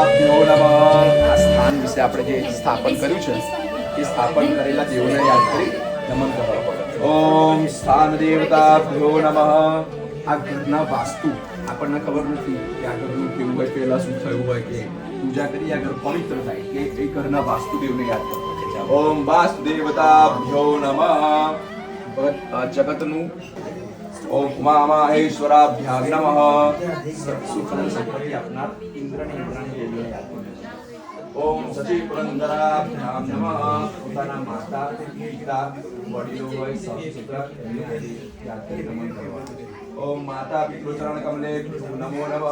દેવતાભ્યો નમઃ. આ સ્થાન વિશે આપણે જે સ્થાપન કર્યું છે એ સ્થાપન કરેલા દેવોને યાદ કરી નમન કરો. ઓમ સ્થાન દેવતાભ્યો નમઃ. આ ઘરના વાસ્તુ આપણને ખબર નથી કે આ ઘરનું કેવું હોય, પહેલા શું થયું હોય, કે પૂજા કરી આ ઘર પવિત્ર થાય કે એ ઘરના વાસ્તુદેવને યાદ કરો. ઓમ વાસ્તુદેવતાભ્યો નમઃ. જગતનું ઓમ ઉમામહેશ્વરાભ્યાય નમઃ. સુખ અને સંપત્તિ આપનાર ઇન્દ્રની દેવીને યાદ કરો. ઓમ સચી પુરંદરાભ્યામ નમઃ. પોતાના માતા પિતા વડીલો હોય સસુરા એમને યાદ કરી નમન કરવા. ઓમ માતા પિતૃચરણ કમલે નમો નમઃ.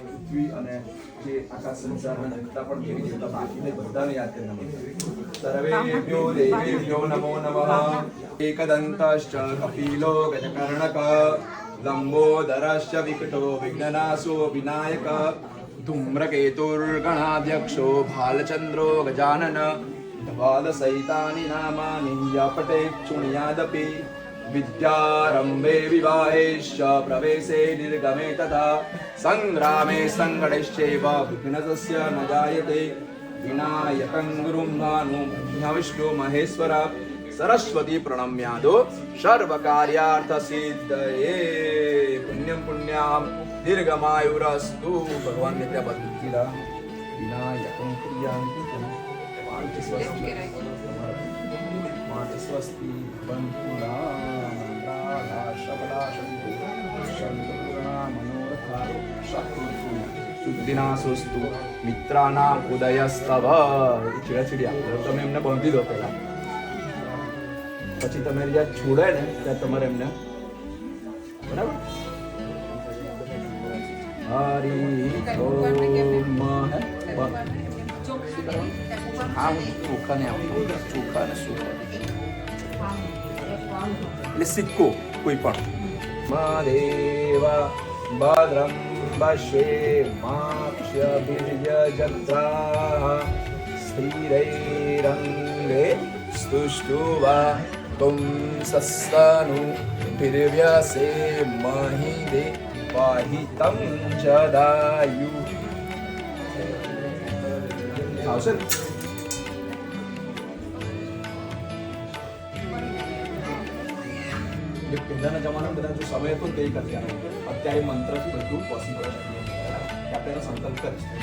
પૃથ્વી અને જે આખા સંસારના દેવતા પણ દેવી દેવતા બાકીને બધાને યાદ કરી નમન. સર્વેભ્યો દેવેભ્યો નમો નમઃ. एकदन्तश्च कपिलो गजकर्णक लम्बोदरश्च विकटो विघ्ननाशो विनायक धूम्रकेतुर्गणाध्यक्षो भालचन्द्रो गजानन द्वादशैतानि नामानि यपटे शृणुयादपि विद्यारम्भे विवाहेश्च प्रवेशे निर्गमे तथा सङ्ग्रामे सङ्कटेश्चैव विघ्नस्य न जायते विनायकं गुरुं भानुं विष्णु महेश्वर सरस्वती प्रणम्यादो सर्व कार्यार्थ सिद्धये. पुण्यम पुण्याम दीर्घमायुरस्तु. भगवान ने क्या बात की ला विनायकं प्रियांति स्वस्ति बंधुना राधा शबला शंकुना मनोरथा शत्रुषु शुद्धिनाशोस्तु मित्राणाम उदयस्तव. ચીડા તમે એમને બાંધી દો પહેલા, પછી તમે જ્યાં છોડાય ને ત્યાં તમારે એમને બરાબર. હા હું ચોખા ને આપું, ચોખા ને શું એટલે સિક્કો કોઈ પણ. મહાદેવ ભદ્રમ પશ્યે માક્ષ્ય બીર્ય જત્રા સ્થિરૈરંગે સ્તુષ્ટુવા तुम सस्तानु फिरव्यासे महिदे वाहितं जदायु. આવશે ને? પહેલાના જમાનામાં બધા જો સમય હતો તે કરતા, અત્યારે મંત્રથી બધું પોસિબલ છે. આપણે સંકલ્પ કરીશું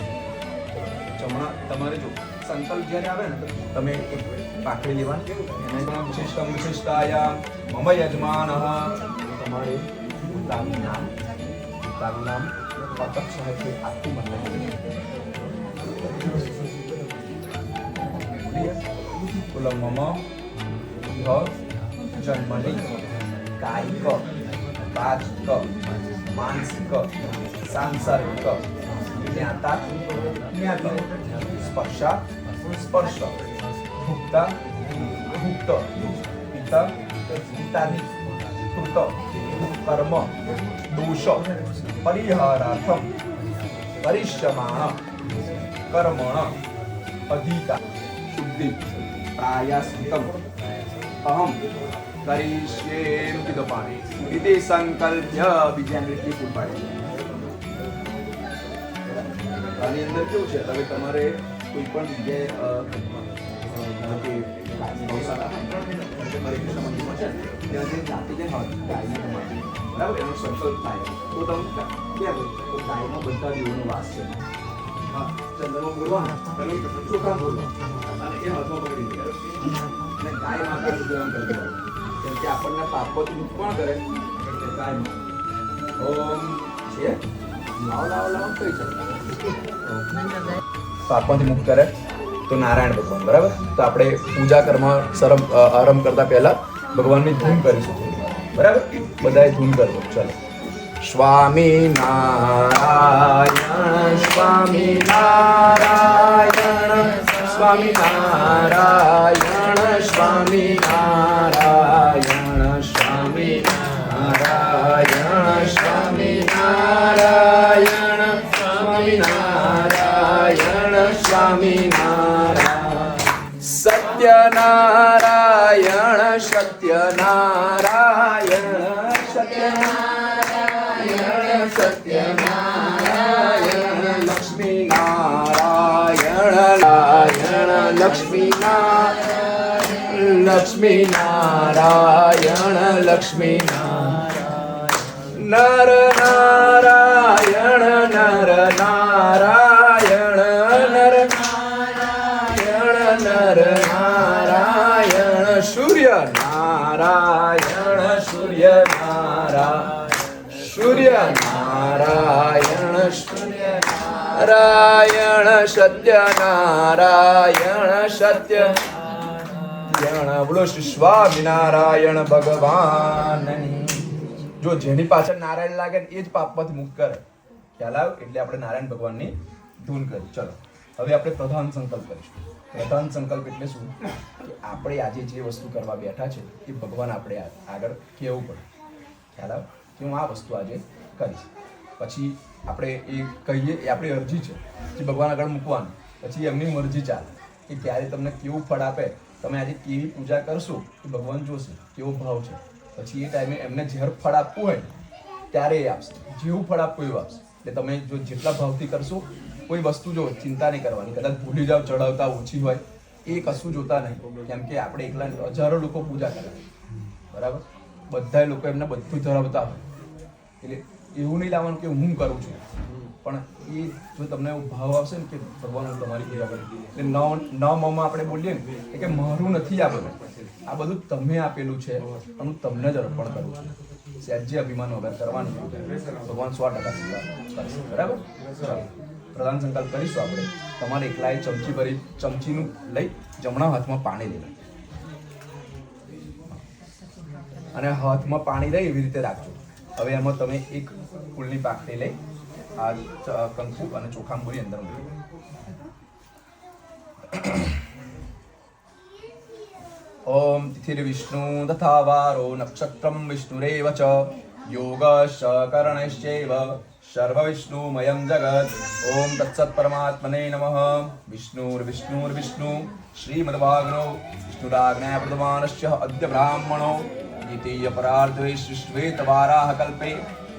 જમણા. તમારે જો સંકલ્પ જ્યારે આવે ને તમે પાકડી લેવાની એને વિશિષ્ટ વિશિષ્ટાયા મમ યજમાન. તમારે તારું નામ પતક સાહેબ આખું બદલાય. બોલો મમ જન્મની કાયિક વાચિક માનસિક સાંસારિક જ્ઞાતા જ્ઞાત સ્પર્શા સ્પર્શ ભુક્તા ભુક્ત પિતા પિતાની કૃત કર્મ દોષ પરિહારાર્થમ પરિશ્રમાણ કર્મણ અધિકાર શુદ્ધિ પ્રાયાસ્કમ અહમ કરીશ્યે એમ કીધો પાણી ઇતિ સંકલ્પ્ય. બીજા અંગ્રેજી ફૂલ પાડી. આની અંદર કેવું છે, હવે તમારે કોઈ પણ જગ્યાએ બરાબર એનો સંકલ્પ થાય તો તમે ક્યાં તો ગાયમાં બધા દેવોનો વાસ છે. હા, ચંદ્રમાં બોલવાનું ચોખા બોલવા અને એ હાથમાં પકડી દે અને ગાય માતા સુધારણ કરી દેવાનું. કેમ કે આપણને પાપથી મુક્ત પણ કરે ગાયમાં. ઓમ છે લાવ કઈ છે પાપમાંથી મુક્ત કરે તો નારાયણ ભગવાન. બરાબર, તો આપણે પૂજા કર્મ આરંભ કરતા પહેલા ભગવાનની ધૂન કરીશું. બરાબર, બધાએ ધૂન કરવો. ચાલો. સ્વામી નારાયણ સ્વામી નારાયણ સ્વામી નારાયણ સ્વામી નારાયણ સ્વામી નારાયણ સ્વામી નારાયણ સ્વામી નારાયણ સ્વામી નારાયણ સત્યનારાયણ સત્યનારાયણ સત્યનારાયણ સત્યનારાયણ લક્ષ્મી નારાયણ નારાયણ લક્ષ્મી નારાયણ લક્ષ્મી નારાયણ લક્ષ્મી નારાયણ નર નારાયણ નર નારાયણ નર નારાયણ નર નારાયણ સૂર્ય નારાયણ સૂર્ય નારાયણ સૂર્ય નારાયણ સૂર્ય નારાયણ સત્ય નારાયણ સત્ય નારાયણ. બોલો શ્રી સ્વામિનારાયણ ભગવાનની. જો જેની પાછળ નારાયણ લાગે એ જ પાપમાંથી મુક્ત કરે. ખ્યાલ આવ્યો? એટલે આપણે નારાયણ ભગવાનની ધૂન કરી. ચલો હવે આપણે પ્રધાન સંકલ્પ કરીશું. પ્રધાન સંકલ્પ એટલે શું? કે આપણે આજે જે વસ્તુ કરવા બેઠા છે એ ભગવાન આપણે આગળ કહેવું પડે. ખ્યાલ આવ્યો? કે હું આ વસ્તુ આજે કરીશ. પછી આપણે એ કહીએ એ આપણી અરજી છે જે ભગવાન આગળ મૂકવાનું. પછી એમની મરજી ચાલે કે ક્યારે તમને કેવું ફળ આપે. તમે આજે કેવી પૂજા કરશો એ ભગવાન જોશે કેવો ભાવ છે. પછી એ ટાઈમે એમને જ્યારે ફળ આપવું હોય ત્યારે એ આપશે. જેવું ફળ આપવું એવું આપશે. એટલે તમે જો જેટલા ભાવથી કરશો કોઈ વસ્તુ જો ચિંતા નહીં કરવાની. કદાચ ભૂલી જાઓ ચડાવતા ઓછી હોય એ કશું જોતા નહીં. કેમ કે આપણે એકલા હજારો લોકો પૂજા કરે બરાબર. બધા લોકો એમને બધું ધરાવતા હોય એટલે એવું નહીં લાવવાનું કે હું કરું છું. પણ એ જો તમને એવો ભાવ આવશે ને કે ભગવાન હું તમારી પૂજા કરું એટલે ન મમાં આપણે બોલીએ ને કે મારું નથી આ બધું. આ બધું તમે આપેલું છે અને હું તમને જ અર્પણ કરું છું. સહેજે અભિમાન વગર કરવાની ભગવાન 100% કરશે. બરાબર. ચાલો પ્રધાન સંકલ્પ કરીશું આપણે. તમારે એકલાએ ચમચી ભરી ચમચીનું લઈ જમણા હાથમાં પાણી લેવું અને હાથમાં પાણી લઈ એવી રીતે રાખજો. હવે એમાં તમે એક ફૂલની પાકડી લઈ આ કંકુ અને ચોખાંબુરી અંદર મૂકી. ઓમ તિથિર વિષ્ણુ તથા વારો નક્ષત્રમ વિષ્ણુરેવ ચ યોગશ્ચ કર્ણશ્ચૈવ સર્વ વિષ્ણુમયં જગત. ઓમ તત્સત પરમાત્મને નમઃ. વિષ્ણુર્વિષ્ણુર્વિષ્ણુ શ્રીમદ્ભાગનો વિષ્ણુરાજ્ઞા પ્રદમાનસ્ય અદ્ય બ્રાહ્મણો દ્વિતીય પરાર્ધે શ્વેતવારાહ કલ્પે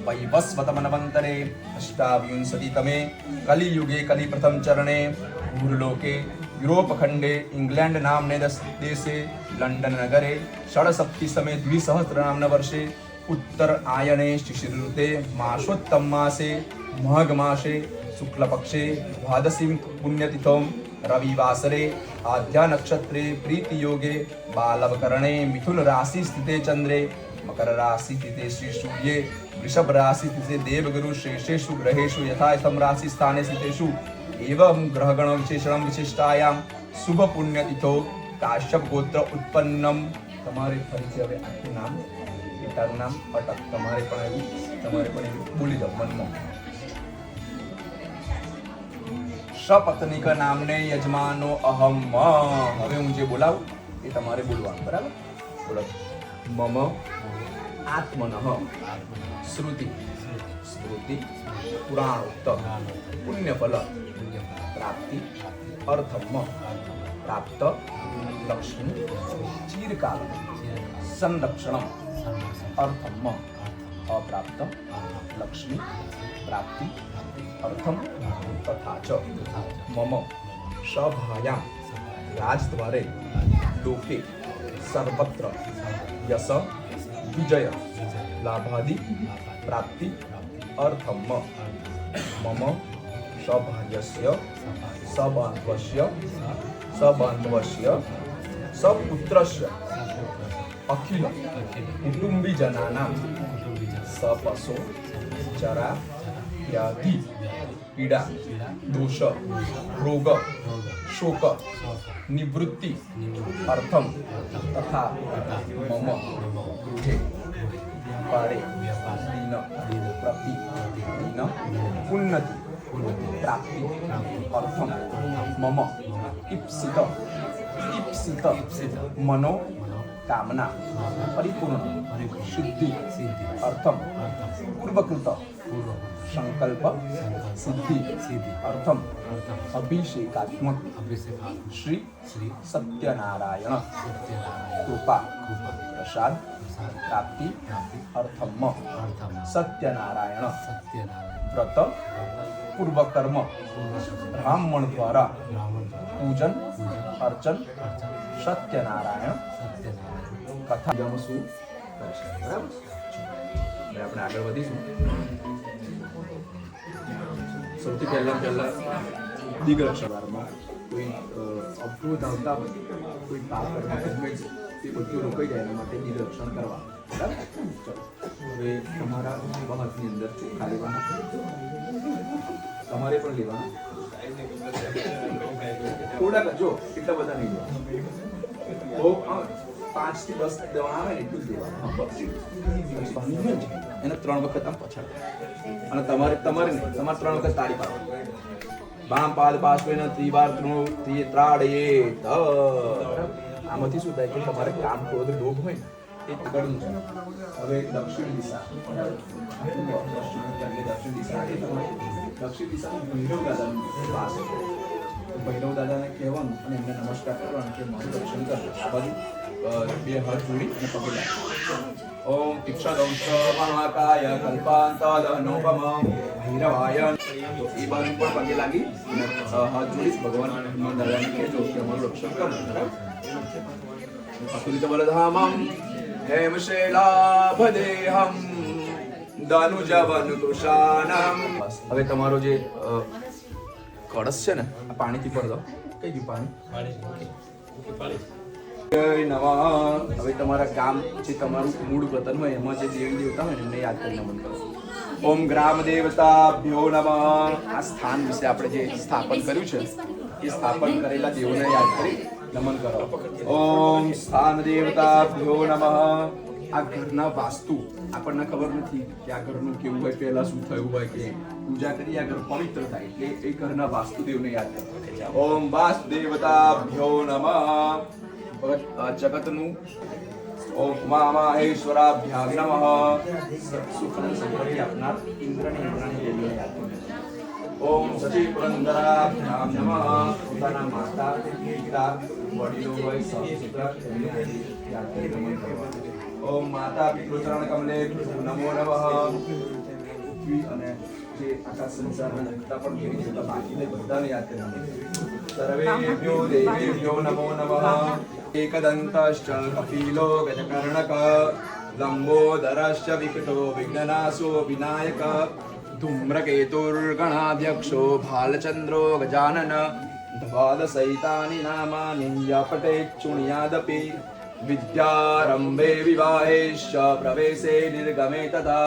વૈવસ્વતમન્વંતરે અષ્ટાવિંશતિતમે કલિયુગે કલિપ્રથમ ચરણે ભૂર્લોકે યુરોપખંડે ઇંગ્લેન્ડ નામને દેશે લંડન નગરે ષડસપ્તિસમે દ્વિસહસ્ર નામના વર્ષે ઉત્તર આયણે શિશિર ઋતે માસોત્તમ માસે મઘ માસે શુક્લ પક્ષે દ્વાદશીમ પુણ્યતિથમ રવિવાસરે આદ્યા નક્ષત્રે પ્રીતિ યોગે બાલવકરણે મિથુન રાશિ સ્થિતે ચંદ્રે મકર રાશિ સ્થિતે શ્રી સૂર્યે વૃષભ રાશિ સ્થિતે દેવગુરુ શેષેષુ ગ્રહેષુ યથાયથમ રાશિ સ્થાને સ્થિતેષુ एवं ग्रहगण विशेषण विशिष्टायाम शुभ पुण्यतिथो काश्यप गोत्र उत्पन्नम. તમારે ફરીથી હવે આખું નામ પિતાનું નામ અટક તમારે પણ બોલી જાઓ મનમાં. સપત્નિક નામને યજમાનો અહમ. હવે હું જે બોલાવું એ તમારે બોલવાનું. બરાબર. બોલો. મમ આત્મનઃ શ્રુતિ સ્મૃતિ પુરાણોક્ત પુણ્યફલ प्राप्ति अर्थम प्राप्त लक्ष्मी चीरकाल संरक्षण अर्थम अप्राप्त लक्ष्मी प्राप्ति अर्थम तथा च मम सभायां राजद्वारे लोके सर्वत्र यश विजय लाभादि प्राप्ति अर्थम मम सभार्यस्य सबान्धवस्य सपुत्रस्य अखिल कुटुम्बीजनानां सपशो जरा व्याधि पीड़ा दोष रोग शोक निवृत्ति अर्थम तथा मम गृहे व्यापारे दीन प्रति दीन उन्नति प्राप्ति अर्थम मम इप्सित मनो कामना परिपूर्ण सिद्धि अर्थम पूर्वकृत संकल्प सिद्धि अर्थम अभिषेकात्मक श्री सत्यनारायण कृपा प्रसाद प्राप्ति अर्थम सत्यनारायण व्रत પૂર્વ કર્મ બ્રાહ્મણ દ્વારા પૂજન અર્ચન સત્યનારાયણ કથા શું કરશે. બરાબર. હવે આપણે આગળ વધીશું. સૌથી પહેલા દિગ્રક્ષવારમાં કોઈ અવરોધ આવતા હોય, કોઈ પાપ કરવા ગમે છે, તે બધું રોકાઈ જાય એના માટે દિગ્રક્ષણ કરવા. બરાબર. ચલો હવે તમારા હાથની અંદર ચોખા લેવાના, તમારે પણ લેવાના. થોડાક જો એટલા બધા નહીં લેવાના. તો 5 થી 10 દવા આવે ને એટલું જ લેવાનું. એને 3 વખત આમ પછાડ અને તમારે નહીં, તમારે 3 વખત તાળી પાડવાની. બામ પાદ બાષ્પેન ત્રિવાર ત્રાડયે. આમાંથી શું થાય કે તમારે કામ ક્રોધ લોભ હોય ને એ પકડવું છે. હવે દક્ષિણ દિશા ભૈરવ દાદાની પાસે ભૈરવ દાદાને કહેવાનું અને એમને નમસ્કાર કરવાનું કે મારું દર્શન કરજો. આ બાજુ 2 હાથ જોડી અને પગે લાગવાનું. ઓમ તિક્ષદંશ મહાકાય કલ્પાંતદનુપમ ભૈરવાય. એ બાજુ પણ પગે લાગી હાથ જોડી ભગવાન દાદાને કહેજો કે અમારું રક્ષણ કરજો. બરાબર. અતુલિત બલધામમ હેમશૈલાભદેહમ દાનુજવન કૃષાનમ. હવે તમારો જે કળશ છે ને આ પાણીથી ભર દો. કઈ ગયું પાણી? જય નમઃ. હવે તમારા ગામ જે તમારું મૂળ વતન હોય એમાં જે દેવી દેવતા હોય એમને યાદ કરીને નમન કરો. ઓમ ગ્રામ દેવતાભ્યો નમઃ. આ સ્થાન વિશે આપણે જે સ્થાપન કર્યું છે એ સ્થાપન કરેલા દેવોને યાદ કરી નમન કરો. ઓમ સ્થાન દેવતાભ્યો નમઃ. આ ઘરના વાસ્તુ આપણને ખબર નથી કે આ ઘરનું કેવું હોય, પહેલા શું થયું હોય, કે પૂજા કરી આ ઘર પવિત્ર થાય એટલે એ ઘરના વાસ્તુદેવને યાદ કરો. ઓમ વાસ્તુદેવતાભ્યો નમઃ. જગતનું ઓમ ઉમામહેશ્વરાભ્યાય નમઃ. સુખ અને સંપત્તિ આપનાર ઇન્દ્રની દેવીને યાદ કરો. ઓમ સચી પુરંદરાભ્યામ નમઃ. પોતાના માતા પિતા વડીલો હોય સહસુતા યાદ કરી નમન કરવાનું. ઓમ માતા પિતૃચરણ કમલે નમો નમઃ. પૃથ્વી અને જે આખા સંસારના દેવતા પણ કેવી છે બાકીને બધાને યાદ કરવાનું. સર્વેભ્યો દેવેભ્યો નમો નમઃ. एकदन्तश्च कपिलो गजकर्णक लम्बोदरश्च विकटो विघ्ननाशो विनायक धूम्रकेतुर्गणाध्यक्षो भालचन्द्रो गजानन द्वादशैतानि नामानि जपटेच्छृणुयादपि विद्यारम्भे विवाहेश्च प्रवेशे निर्गमे तथा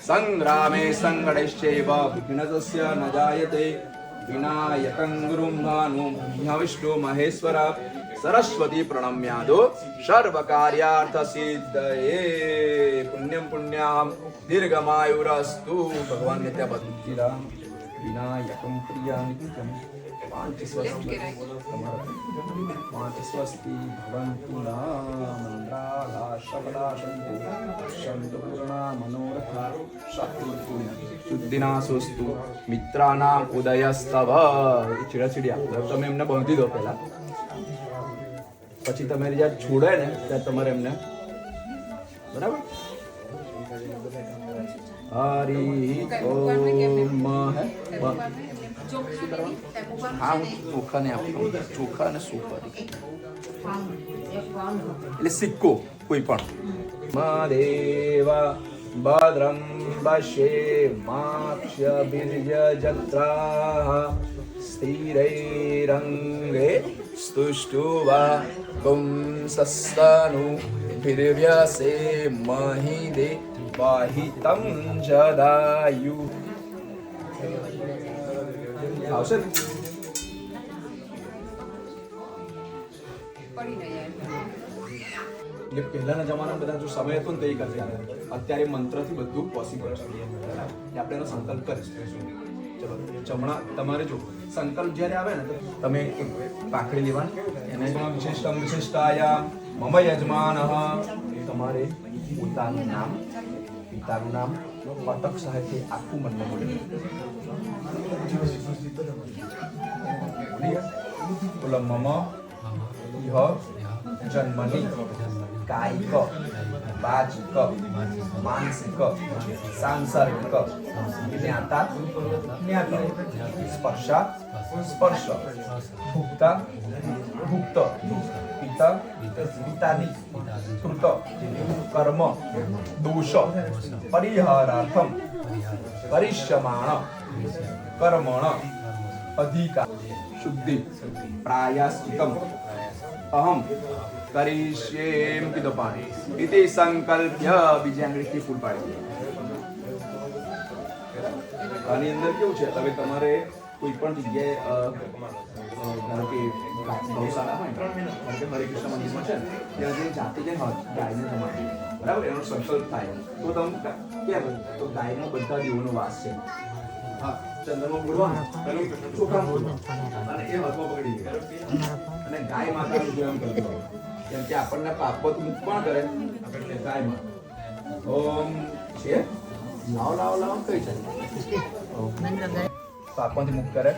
संग्रामे सङ्कटश्चैव विघ्नस्य न जायते विनायकं गुरुं भानुं विष्णु महेश्वर सरस्वती प्रणम्यादो सर्व कार्यार्थ सिद्धये. पुण्यम पुण्याम दीर्घमायुरस्तु. भगवान ने त्या बदला विनायकं प्रियानित्यं પાંચ સ્વસ્તિ ભવન્તુ મંત્રાલા શબલા શંતુ પૂર્ણા મનોરથા શત્રુતુ શુદ્ધિનાશોસ્તુ મિત્રાનામ ઉદયસ્તવ. ચીડાચીડી આપો. તમે એમને બાંધી દો પહેલા, પછી તમે જ્યાં છોડે ને ત્યાં તમારે એમને બરાબર. હરિ ઓમ. હા હું ચોખા ને આપું. ચોખા અને સુપારી એટલે સિક્કો કોઈ પણ. મહાદેવા ભદ્રમ પશ્યેમાક્ષ્ય બીર્ય જત્રા સ્થિરૈરંગે સ્તુષ્ટુવા પુંસસ્તનુ ભીર્યસે મહિદે વાહિતં જદાયુ. આવશે ને? એટલે પહેલાના જમાનામાં બધા જો સમય હતો ને તો એ કરતા. અત્યારે મંત્રથી બધું પોસિબલ છે. આપણે એનો સંકલ્પ કરીશું. ચલો જમણા તમારે જો સંકલ્પ જ્યારે આવે ને તો તમે એક પાકડી લેવાની, એને વિશિષ્ટમ વિશિષ્ટાયા મમ યજમાન. તમારે પોતાનું નામ, પિતાનું નામ પતક સાથે આખું મનમાં બોલે. બોલો મમ ઇહ જન્મની કાયિક, વાચિક, માનસિક, સાંસર્ગિક, જ્ઞાતા, જ્ઞાત, સ્પર્શા, સ્પર્શ, ભુક્તા, ભુક્ત, પિતા, પિતાદિ, કૃત, કર્મ, દોષ, પરિહારાર્થમ, પરિશ્યમાણ, કર્મણ, અધિકાર, શુદ્ધિ, પ્રાયશ્ચિતમ, અહમ કરીશ્યે એમ કીધો પાણી ઇતિ સંકલ્પ્ય બીજી આંગળીથી ફૂલ પાડી આની અંદર કેવું છે હવે તમારે કોઈ પણ જગ્યાએ ધારો કે ગૌશાળા હોય ધારો કે હરે કૃષ્ણ મંદિરમાં છે ત્યાં જે જાતે જે ગાયને જમાડે બરાબર એનો સંકલ્પ થાય તો તમે કેમ તો ગાયનો બધા જીવોનો વાસ છે હા ચંદ્રમાં બોલવાનું પેલું ચોખા બોલવાનું અને એ હાથમાં પકડી ગયા અને ગાય માતાનું જેમ કરતો કેમ કે આપણને પાપત મુક્ત પણ કરે આપણે ગાયમાં ઓમ છે લાવ કઈ છે પાપમાંથી મુક્ત કરે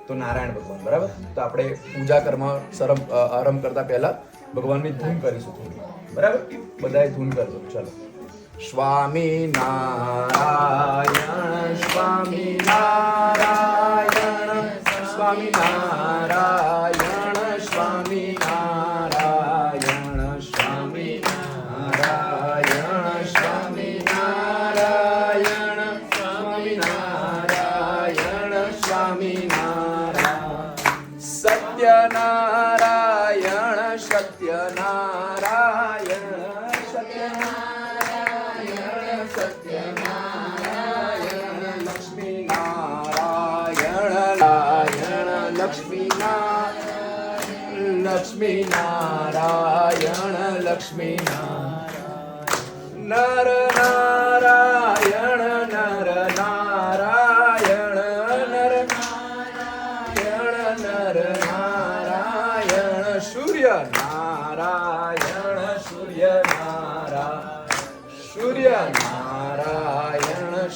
તો નારાયણ ભગવાન બરાબર તો આપણે પૂજા કર્મ આરંભ કરતા પહેલા ભગવાનની ધૂન કરીશું થોડી બરાબર બધાએ ધૂન કરજો ચલો સ્વામી નારાયણ સ્વામી નારાયણ સ્વામી નારાયણ સ્વામી નારાયણ સ્વામી નારાયણ સ્વામી નારાયણ સ્વામી નારાયણ સ્વામી નારાયણ સત્યનારાયણ સત્યનારાયણ લક્ષ્મી નારાયણ લક્ષ્મી નારાયણ નર નારાયણ નર નારાયણ નર નારાયણ નર નારાયણ સૂર્ય નારાયણ સૂર્ય નારાયણ સૂર્ય નારાયણ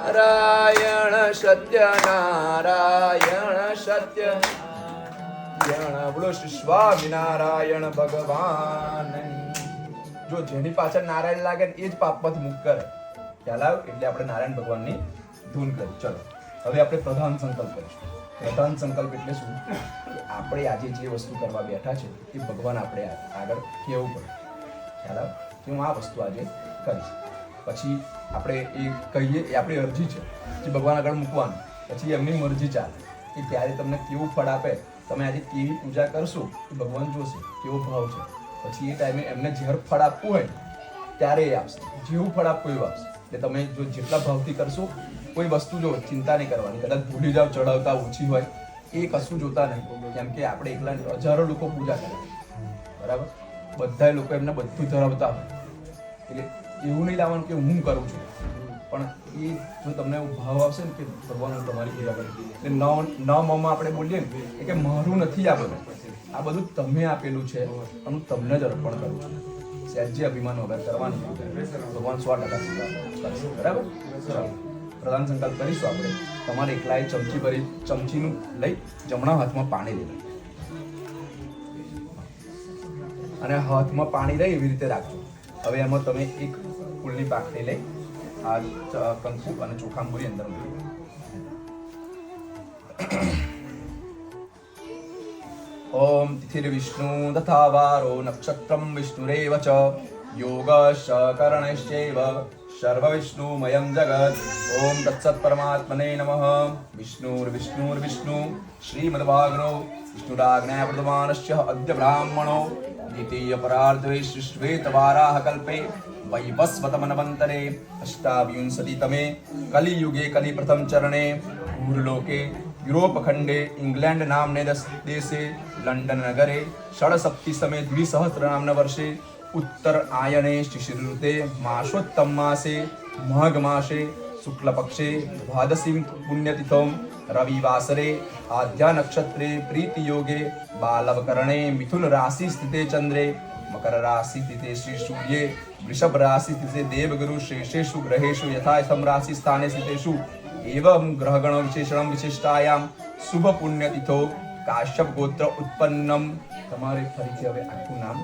નારાયણ સત્ય નારાયણ સત્ય બોલો શ્રી સ્વામિનારાયણ ભગવાન જો જેની પાછળ નારાયણ લાગે એ જ પાપમાંથી મુક્ત કરે ખ્યાલ આવ્યો એટલે આપણે નારાયણ ભગવાનની ધૂન કરી ચલો હવે આપણે પ્રધાન સંકલ્પ કરીશું પ્રધાન સંકલ્પ એટલે શું કે આપણે આજે જે વસ્તુ કરવા બેઠા છે એ ભગવાન આપણે આગળ કહેવું પડે ખ્યાલ આવ્યો કે હું આ વસ્તુ આજે કરીશ પછી આપણે એ કહીએ એ આપણી અરજી છે જે ભગવાન આગળ મૂકવાનું પછી એમની મરજી ચાલે કે ત્યારે તમને કેવું ફળ આપે તમે આજે કેવી પૂજા કરશો એ ભગવાન જોશે કેવો ભાવ છે પછી એ ટાઈમે એમને જ્યારે ફળ આપવું હોય ત્યારે એ આપશે જેવું ફળ આપવું એવું આપશે એટલે તમે જો જેટલા ભાવથી કરશો કોઈ વસ્તુ જો ચિંતા નહીં કરવાની કદાચ ભૂલી જાઓ ચડાવતા ઓછી હોય એ કશું જોતા નહીં કેમ કે આપણે એકલા હજારો લોકો પૂજા કરે બરાબર બધા લોકો એમને બધું ધરાવતા હોય એટલે એવું નહીં લાવવાનું કે હું કરું છું પણ એ જો તમને ભાવ આવશે ને કે ભગવાન તમારી પૂજા કરે એટલે ન માં આપણે બોલીએ ને કે મારું નથી આ બધું તમે આપેલું છે અને હું તમને જ અર્પણ કરું છું સહેજે અભિમાન વગર કરવાનું ભગવાન 100% કરશે બરાબર પ્રધાન સંકલ્પ કરીશું આપણે તમારે એકલાએ ચમચી ભરી ચમચીનું લઈ જમણા હાથમાં પાણી લઈ અને હાથમાં પાણી લઈ એવી રીતે રાખજો હવે એમાં તમે એક ફૂલની પાકડી લઈ આ કંકુ અને ચોખાંબુરી અંદર મૂકી ઓમ તિથિર વિષ્ણુ તથા વારો નક્ષત્રમ વિષ્ણુરેવ ચ યોગશ કર્ણશ્ચૈવ સર્વ વિષ્ણુમયં જગત ઓમ તત્સત પરમાત્મને નમઃ વિષ્ણુર્વિષ્ણુર્વિષ્ણુ શ્રીમદ્ભાગનો વિષ્ણુરાજ્ઞા પ્રદમાનસ્ય અદ્ય બ્રાહ્મણો દ્વિતીય પરાર્ધે શ્વેતવારાહ કલ્પે વૈવસ્વતમનવંતરે અષ્ટાવિંશતિતમે કલિયુગે કલિ પ્રથમ ચરણે ભૂર્લોકે યુરોપ ખંડે ઇંગ્લેન્ડ નામને દેશે લંડન નગરે ષડસપ્તિ સમે દ્વિસહસ્ર નામના વર્ષે ઉત્તર આયણે શિશિર ઋતે માસોત્તમ માસે માઘ માસે શુક્લ પક્ષે દ્વાદશીમ પુણ્યતિથમ રવિવાસરે આદ્યા નક્ષત્રે પ્રીતિ યોગે બાલવકરણે મિથુન રાશિ સ્થિતે ચંદ્રે મકર રાશિ સ્થિતે શ્રી સૂર્યે વૃષભ રાશિ સ્થિતે દેવગુરુ શેષેષુ ગ્રહેષુ યથાયથમ રાશિ સ્થાને સ્થિતેષુ एवं ग्रहगण विशेषण विशिष्टायाम शुभ पुण्यतिथो काश्यप गोत्र उत्पन्नम તમારે ફરીથી હવે આખું નામ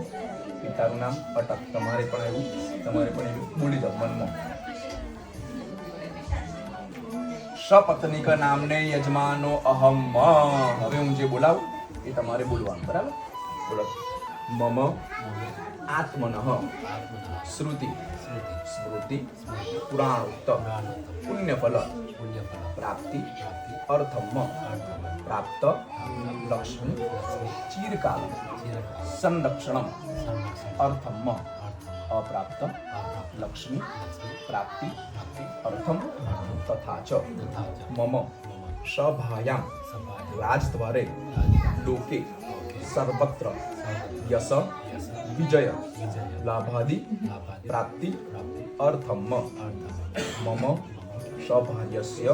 પિતાનું નામ અટક. તમારે પણ એવું બોલી જાઓ મનમાં. સપત્નીક નામને યજમાનો અહમ. હવે હું જે બોલાવું એ તમારે બોલવાનું, બરાબર? બોલો. મમ આત્મનઃ શ્રુતિ સ્મૃતિ પુરાણોક્ત પુણ્યફલ પ્રાપ્તિ અર્થમ પ્રાપ્ત લક્ષ્મી ચિરકાલ સંરક્ષણમ અર્થમ અપ્રાપ્ત લક્ષ્મી પ્રાપ્તિ અર્થમ તથા ચ મમ સભાયામ રાજદ્વારે લોકે સર્વત્ર યશ વિજય લાભાદિ પ્રાપ્તિ અર્થમ મમ સભાયસ્ય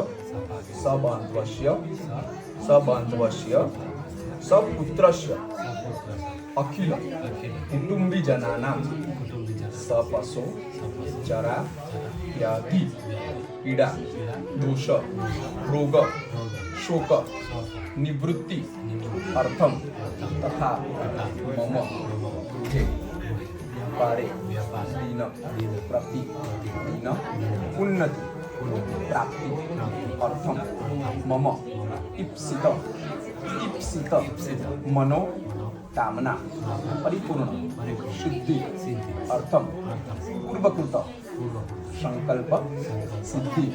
સબાંધવસ્ય સપુત્રસ્ય અખિલ કુટુંબીજનાનાં સપશો જરા વ્યાધિ પીડા દોષ રોગ શોક નિવૃત્તિ અર્થમ તથા મમ ગૃહે વ્યાપારે દીન પ્રતિ દીન ઉન્નતિ પ્રાપ્તિ અર્થમ મમ ઈપ્સિત મનો કામના પરિપૂર્ણ સિદ્ધિ અર્થમ પૂર્વકૃત સંકલ્પ સિદ્ધિ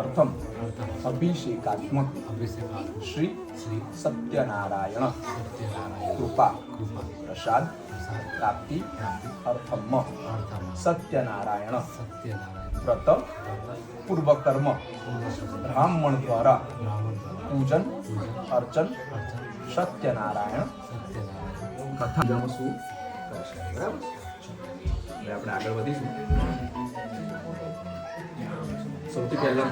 અર્થમ અભિષેકાત્મક શ્રી સત્યનારાયણ કૃપા પ્રસાદ પ્રાપ્તિ અર્થમ સત્યનારાયણ વ્રત પૂર્વકર્મ બ્રાહ્મણ દ્વારા પૂજન અર્ચન સત્યનારાયણ કથા શું કરશે, બરાબર? હવે આપણે આગળ વધીશું. સૌથી પહેલા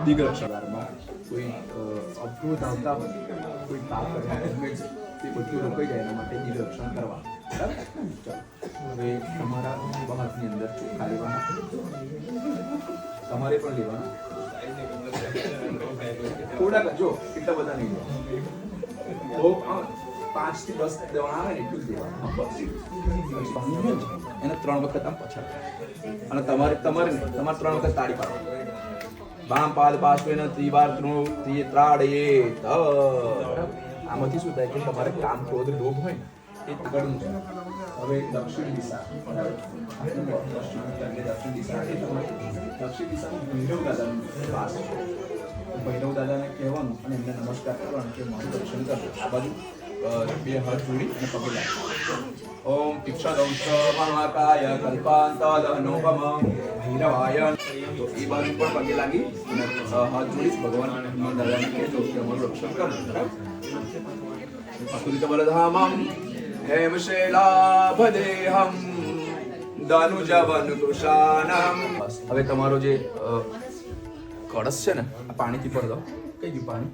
દિગ્રક્ષરમાં કોઈ અદ્ભુત આવતા હોય, કોઈ પાપ કરવા તે બધું રોકાઈ જાય એના માટે દિગ્રક્ષણ કરવા, બરાબર? હવે તમારા હાથની અંદર ચોખા લેવાના, તમારે પણ લેવાના. થોડાક જો એટલા બધા નહીં લેવા, 5 થી 10 દેવાના આવે ને એટલું જ દેવાનું. એને 3 વખત આમ પછાડ અને તમારે 3 વખત તાળી પાડો. વામ પાદ પાશ્વેન ત્રિવાર ત્રાડયેત. આમાંથી શું થાય કે તમારે કામ ક્રોધ લોભ હોય ને એ આગળનું છે. હવે દક્ષિણ દિશા, દક્ષિણ દિશામાં ભૈરવ દાદાનું વાસ છે. ભૈરવ દાદાને કહેવાનું અને એમને નમસ્કાર કરવાનું કે મારું દર્શન કરજો. આ બાજુ 2 હાથ જોડી અને પગે લાગવાનું. ઓમ તિક્ષદંશ મહાકાય કલ્પાંતદનુપમ ભૈરવાય. તો એ બાજુ પણ પગે લાગી અને હાથ જોડી ભગવાન દાદાને કહેજો કે અમારું રક્ષણ કરજો, બરાબર? અતુલિત બલધામમ હેમશૈલાભદેહમ દાનુજવન કૃશાનમ. હવે તમારો જે કળશ છે ને આ પાણીથી ભર દો. કઈ ગયું પાણી?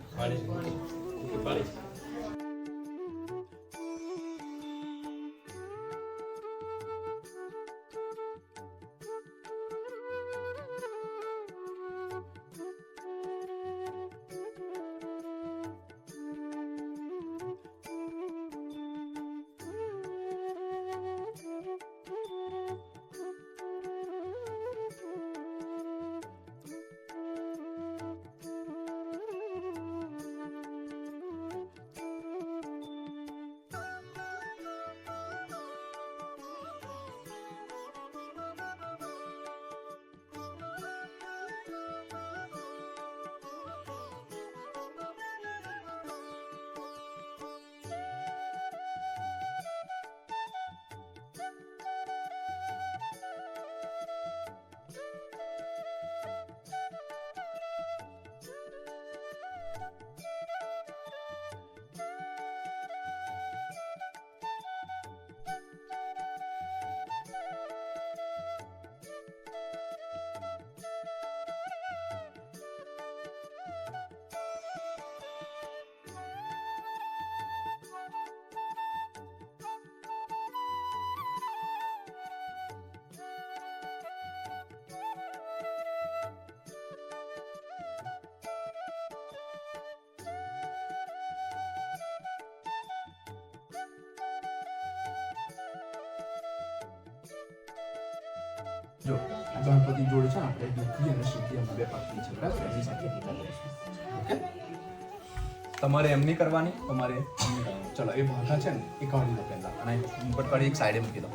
જો આ ગણપતિ જોડે છે આપણે દુઃખી અને સુખી એમ બે પત્ની છે બરાબર એની સાથે પૂજા કરીશું ઓકે તમારે એમની કરવાની તમારે એમની કરવાની ચલો એ ભાગા છે ને એ કાઢી દો પહેલા અને ઉપર કાઢી એક સાઈડે મૂકી દો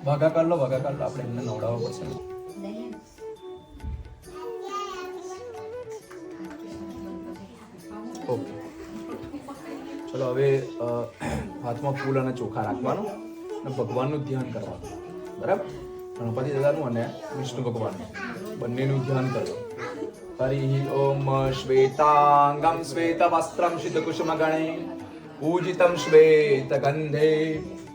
ભાગા કરી લો આપણે એમને નવડાવવા પડશે ઓકે ચલો હવે હાથમાં ફૂલ અને ચોખા રાખવાનું અને ભગવાનનું ધ્યાન કરવાનું બરાબર ગણપતિ દાદાનું અને વિષ્ણુ ભગવાનનું બંનેનું ધ્યાન કરવાનું હરિ ઓમ શ્વેતાંગમ શ્વેતવસ્ત્રમ સિદ્ધકુસુમગણે પૂજિતમ શ્વેતગંધે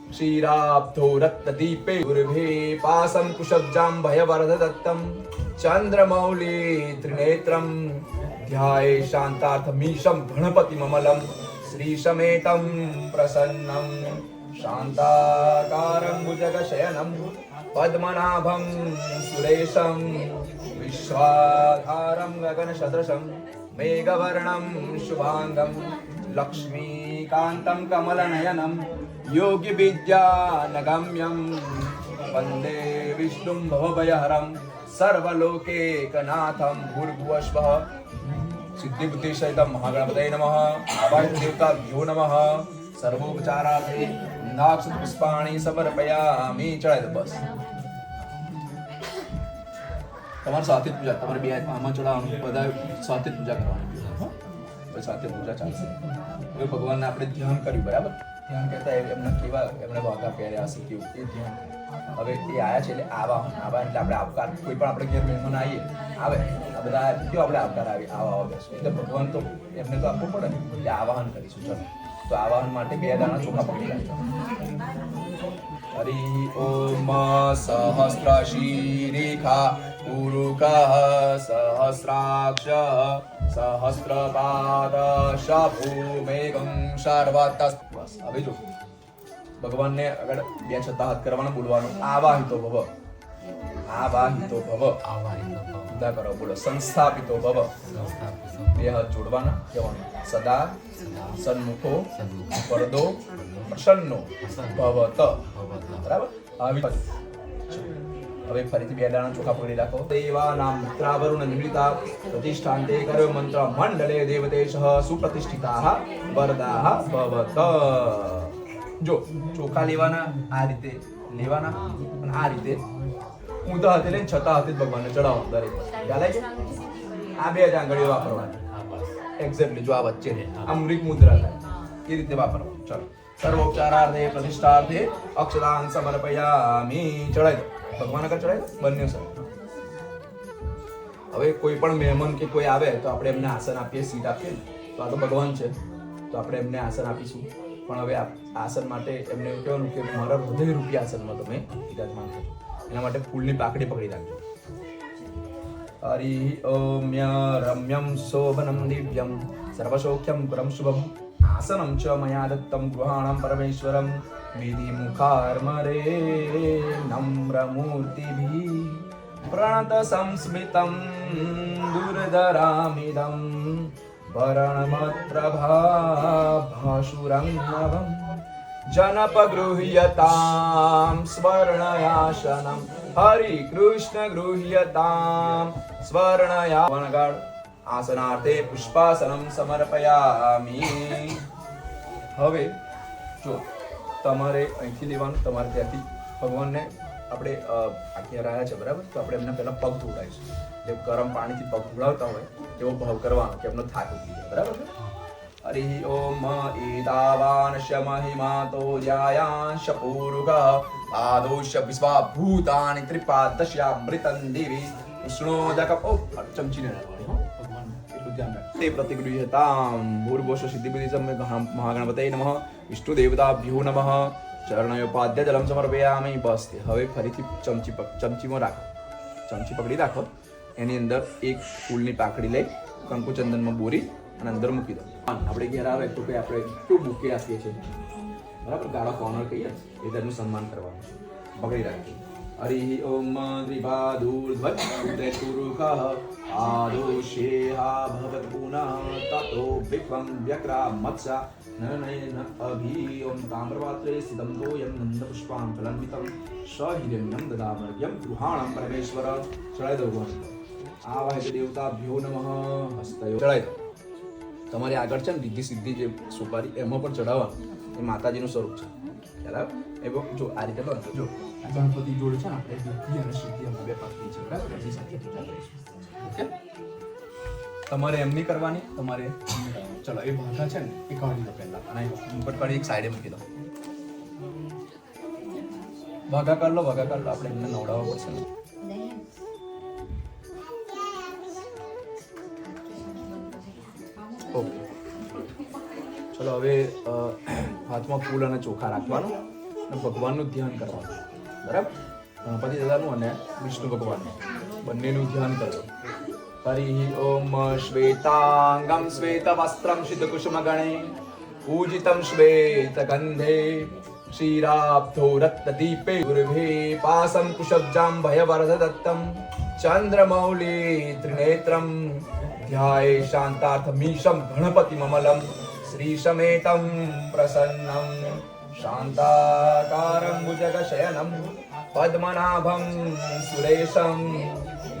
ક્ષીરાબ્ધો રક્તદીપે ગુરુભે પાસમ કુશબ્જામ ભયવરદત્તમ ચંદ્રમૌલી ત્રિનેત્રમ ધ્યાયે શાંતાર્થમીશમ ગણપતિમમલમ શ્રીશમેતમ પ્રસન્નમ શાંતાકારં ભુજગશયનમ પદ્મનાભં સુરેશમ વિશ્વાધારં ગગનસદૃશં મેઘવર્ણં શુભાંગં લક્ષ્મીકાન્तं કમલનયनं યોગિવિદ્યાનગમ્યં વંદે વિષ્ણું ભવભયહરં સર્વલોકૈકનાથં ભૂર્ભુવઃ સિદ્ધિબુદ્ધિ સહિતં મહાગણપતये નમઃ આવાહ્ય દેવતાભ્યો નમઃ સર્વોપચારાર્થે નાક્ષ પુષ્પાણિ સમર્પયામિ ચડાય દો બસ તમારે સાથે પૂજા તમારે બે આમાં ચડાવવાનું બધા સાથે પૂજા કરવાની સાથે પૂજા ચાલશે હવે ભગવાનને આપણે ધ્યાન કર્યું બરાબર ધ્યાન કરતા એમને કેવા એમને વાઘા પહેર્યા હશે કેવું એ ધ્યાન હવે એ આયા છે એટલે આવા એટલે આપણે આવકાર કોઈ પણ આપણે ઘેર મહેમાન આવીએ આવે આ બધા કેવો આપણે આવકાર આવી આવા બેસો એટલે ભગવાન તો એમને તો આપવું પડે ને એટલે આવાહન કરીશું ચલો તો આવાહન માટે 2 દાણા ચોખા પકડી રાખજો હરિ ઓમ સહસ્રશીરેખા ઉરુકઃ સહસ્રાક્ષ સહસ્રપાદ શભૂમેગં સર્વતસ્ બસ હવે જો ભગવાનને આગળ 2 છતાં હાથ કરવાના બોલવાનું આવાહિતો ભવ ઉદા કરો બોલો સંસ્થાપિતો ભવ 2 હાથ જોડવાના કહેવાનું સદા સન્મુખો પરદો પ્રસન્નો ભવત બરાબર હવે ફરીથી 2 દાણા ચોખા પકડી રાખો દેવાનામ મિત્રાવરુણ નિમિત્તા પ્રતિષ્ઠાંતે કર્યો મંત્ર મંડલે દેવતેશ સુપ્રતિષ્ઠિતાઃ વરદાઃ ભવત જો ચોખા લેવાના આ રીતે લેવાના અને આ રીતે ઊંધા હાથે લઈને છતાં હાથે ભગવાનને ચડાવો દરેક ખ્યાલ છે આ 2 જ આંગળીઓ વાપરવાની એક્ઝેક્ટલી જો આ વચ્ચે અમૃત મુદ્રા થાય એ રીતે વાપરવાનું ચલો સર્વોપચારાર્થે પ્રતિષ્ઠાર્થે અક્ષરાન સમર્પયામિ ચડાઈ દો ભગવાન આગળ ચડાઈ દો બંને સર હવે કોઈ પણ મહેમાન કે કોઈ આવે તો આપણે એમને આસન આપીએ સીટ આપીએ તો આ તો ભગવાન છે તો આપણે એમને આસન આપીશું પણ હવે આસન માટે એમને એવું કહેવાનું કે મારા હૃદયરૂપી આસનમાં તમે વિરાજમાન થજો એના માટે ફૂલની પાકડી પકડી રાખજો હરિ ઓમ રમ્યમ શોભનમ દિવ્યમ સર્વસૌખ્યમ પરમ શુભમ આસનમ ચ મયા દત્તમ ગૃહાણમ પરમેશ્વરમ વિધિ મુખાર્મરે નમ્ર મૂર્તિભિ પ્રણત સંસ્મિતમ દુર્ધરામિદમ ભરણમત્રભાભાસુરં નવમ जनपगृह्यतां स्वर्णयाशनं हरि कृष्ण गृह्यतां स्वर्णयावनगढ़ आसनार्थे पुष्पासनं समर्पयामि હવે જો તમારે અહીંથી લેવાનું તમારે ત્યાંથી ભગવાનને આપણે આજ્ઞા રહ્યા છે બરાબર તો આપણે એમને પહેલા પગ ધોવડાવીશું એટલે ગરમ પાણીથી પગ ધોવડાવતા હોય એવો ભાવ કરવાનો કે એમનો થાક ઉતરી જાય બરાબર છે हरि ओम एतावानश्य महिमातो ज्यायांश पूरुगः आदोष्य विश्वाभूतानि त्रिपादश्यामृतं दिवि विष्णोदक ओ चमची ने भगवान એટલું ધ્યાન રાખો તે પ્રતિગૃહ્યતામ ભૂર્ભુવઃ સિદ્ધિબુદ્ધિ મહાગણપતये નમઃ વિષ્ણુ દેવતાભ્યો નમઃ ચરણયોપાદ્ય જલમ સમર્પયામિ બસ હવે ફરીથી ચમચીમાં રાખો ચમચી પકડી રાખો એની અંદર એક ફૂલની પાકડી લઈ કંકુચંદનમાં બોરી અને અંદર મૂકી દો આપણે ઘેર આવે તો કે આપણે કેવું બુકે આપીએ છીએ બરાબર ગાળો કોર્નર કહીએ એ તેનું સન્માન કરવાનું પકડી રાખીએ હરિ ઓમ ત્રિપાદુર્ધ્વજ આદોષેહા ભવત પુનઃ તતો વિક્રમ વ્યક્રા મત્સ્ય નયન અભી ઓમ તામ્રપાત્રે સ્થિતમ તોયમ નંદપુષ્પાંકલન્વિતમ સહિરણ્યમ દદામર્યમ ગૃહાણમ પરમેશ્વર. ચડાઈ દો ભગવાન. આવાહિત દેવતાભ્યો નમઃ. હસ્તયો ચડાઈ દો. તમારી આગળ છે ને રીધિ સિદ્ધિ જે સુપારી એમાં પણ ચડાવવાનું એ માતાજીનું સ્વરૂપ છે. બરાબર? એ જો આ રીતે બનતો જો ગણપતિ જોડે છે ને આપણે રીધિ અને સિદ્ધિ અમે બે પાકડી છે. બરાબર? એની સાથે પૂજા કરીશું. ઓકે? તમારે એમની કરવાની, તમારે ચલો એ ભાગા છે ને એ કાઢી લો પહેલા અને મુકટ કાઢી એક સાઈડે મૂકી દો. ભાગા કાઢ લો, ભાગા કાઢ લો. આપણે એમને નવડાવવા પડશે ને. ઓકે ચલો હવે હાથમાં ફૂલ અને ચોખા રાખવાનું અને ભગવાનનું ધ્યાન કરવાનું. બરાબર? ગણપતિ દાદાનું અને વિષ્ણુ ભગવાનનું બંનેનું ધ્યાન કરવું. હરિ ઓમ શ્વેતાંગમ શ્વેતવસ્ત્રમ સિદ્ધકુસુમગણે પૂજિતમ શ્વેતગંધે ક્ષીરાબ્ધો રત્નદીપે ગુરુભે પાસમ કુશબ્જામ ભયવરદત્તમ ચંદ્રમૌલી ત્રિનેત્રમ ધ્યાય શાંતાર્થમીશમ ગણપતિમમલમ શ્રીશમેતમ પ્રસન્નમ શાંતાકારમ ભુજગશયનમ પદ્મનાભમ સુરેશમ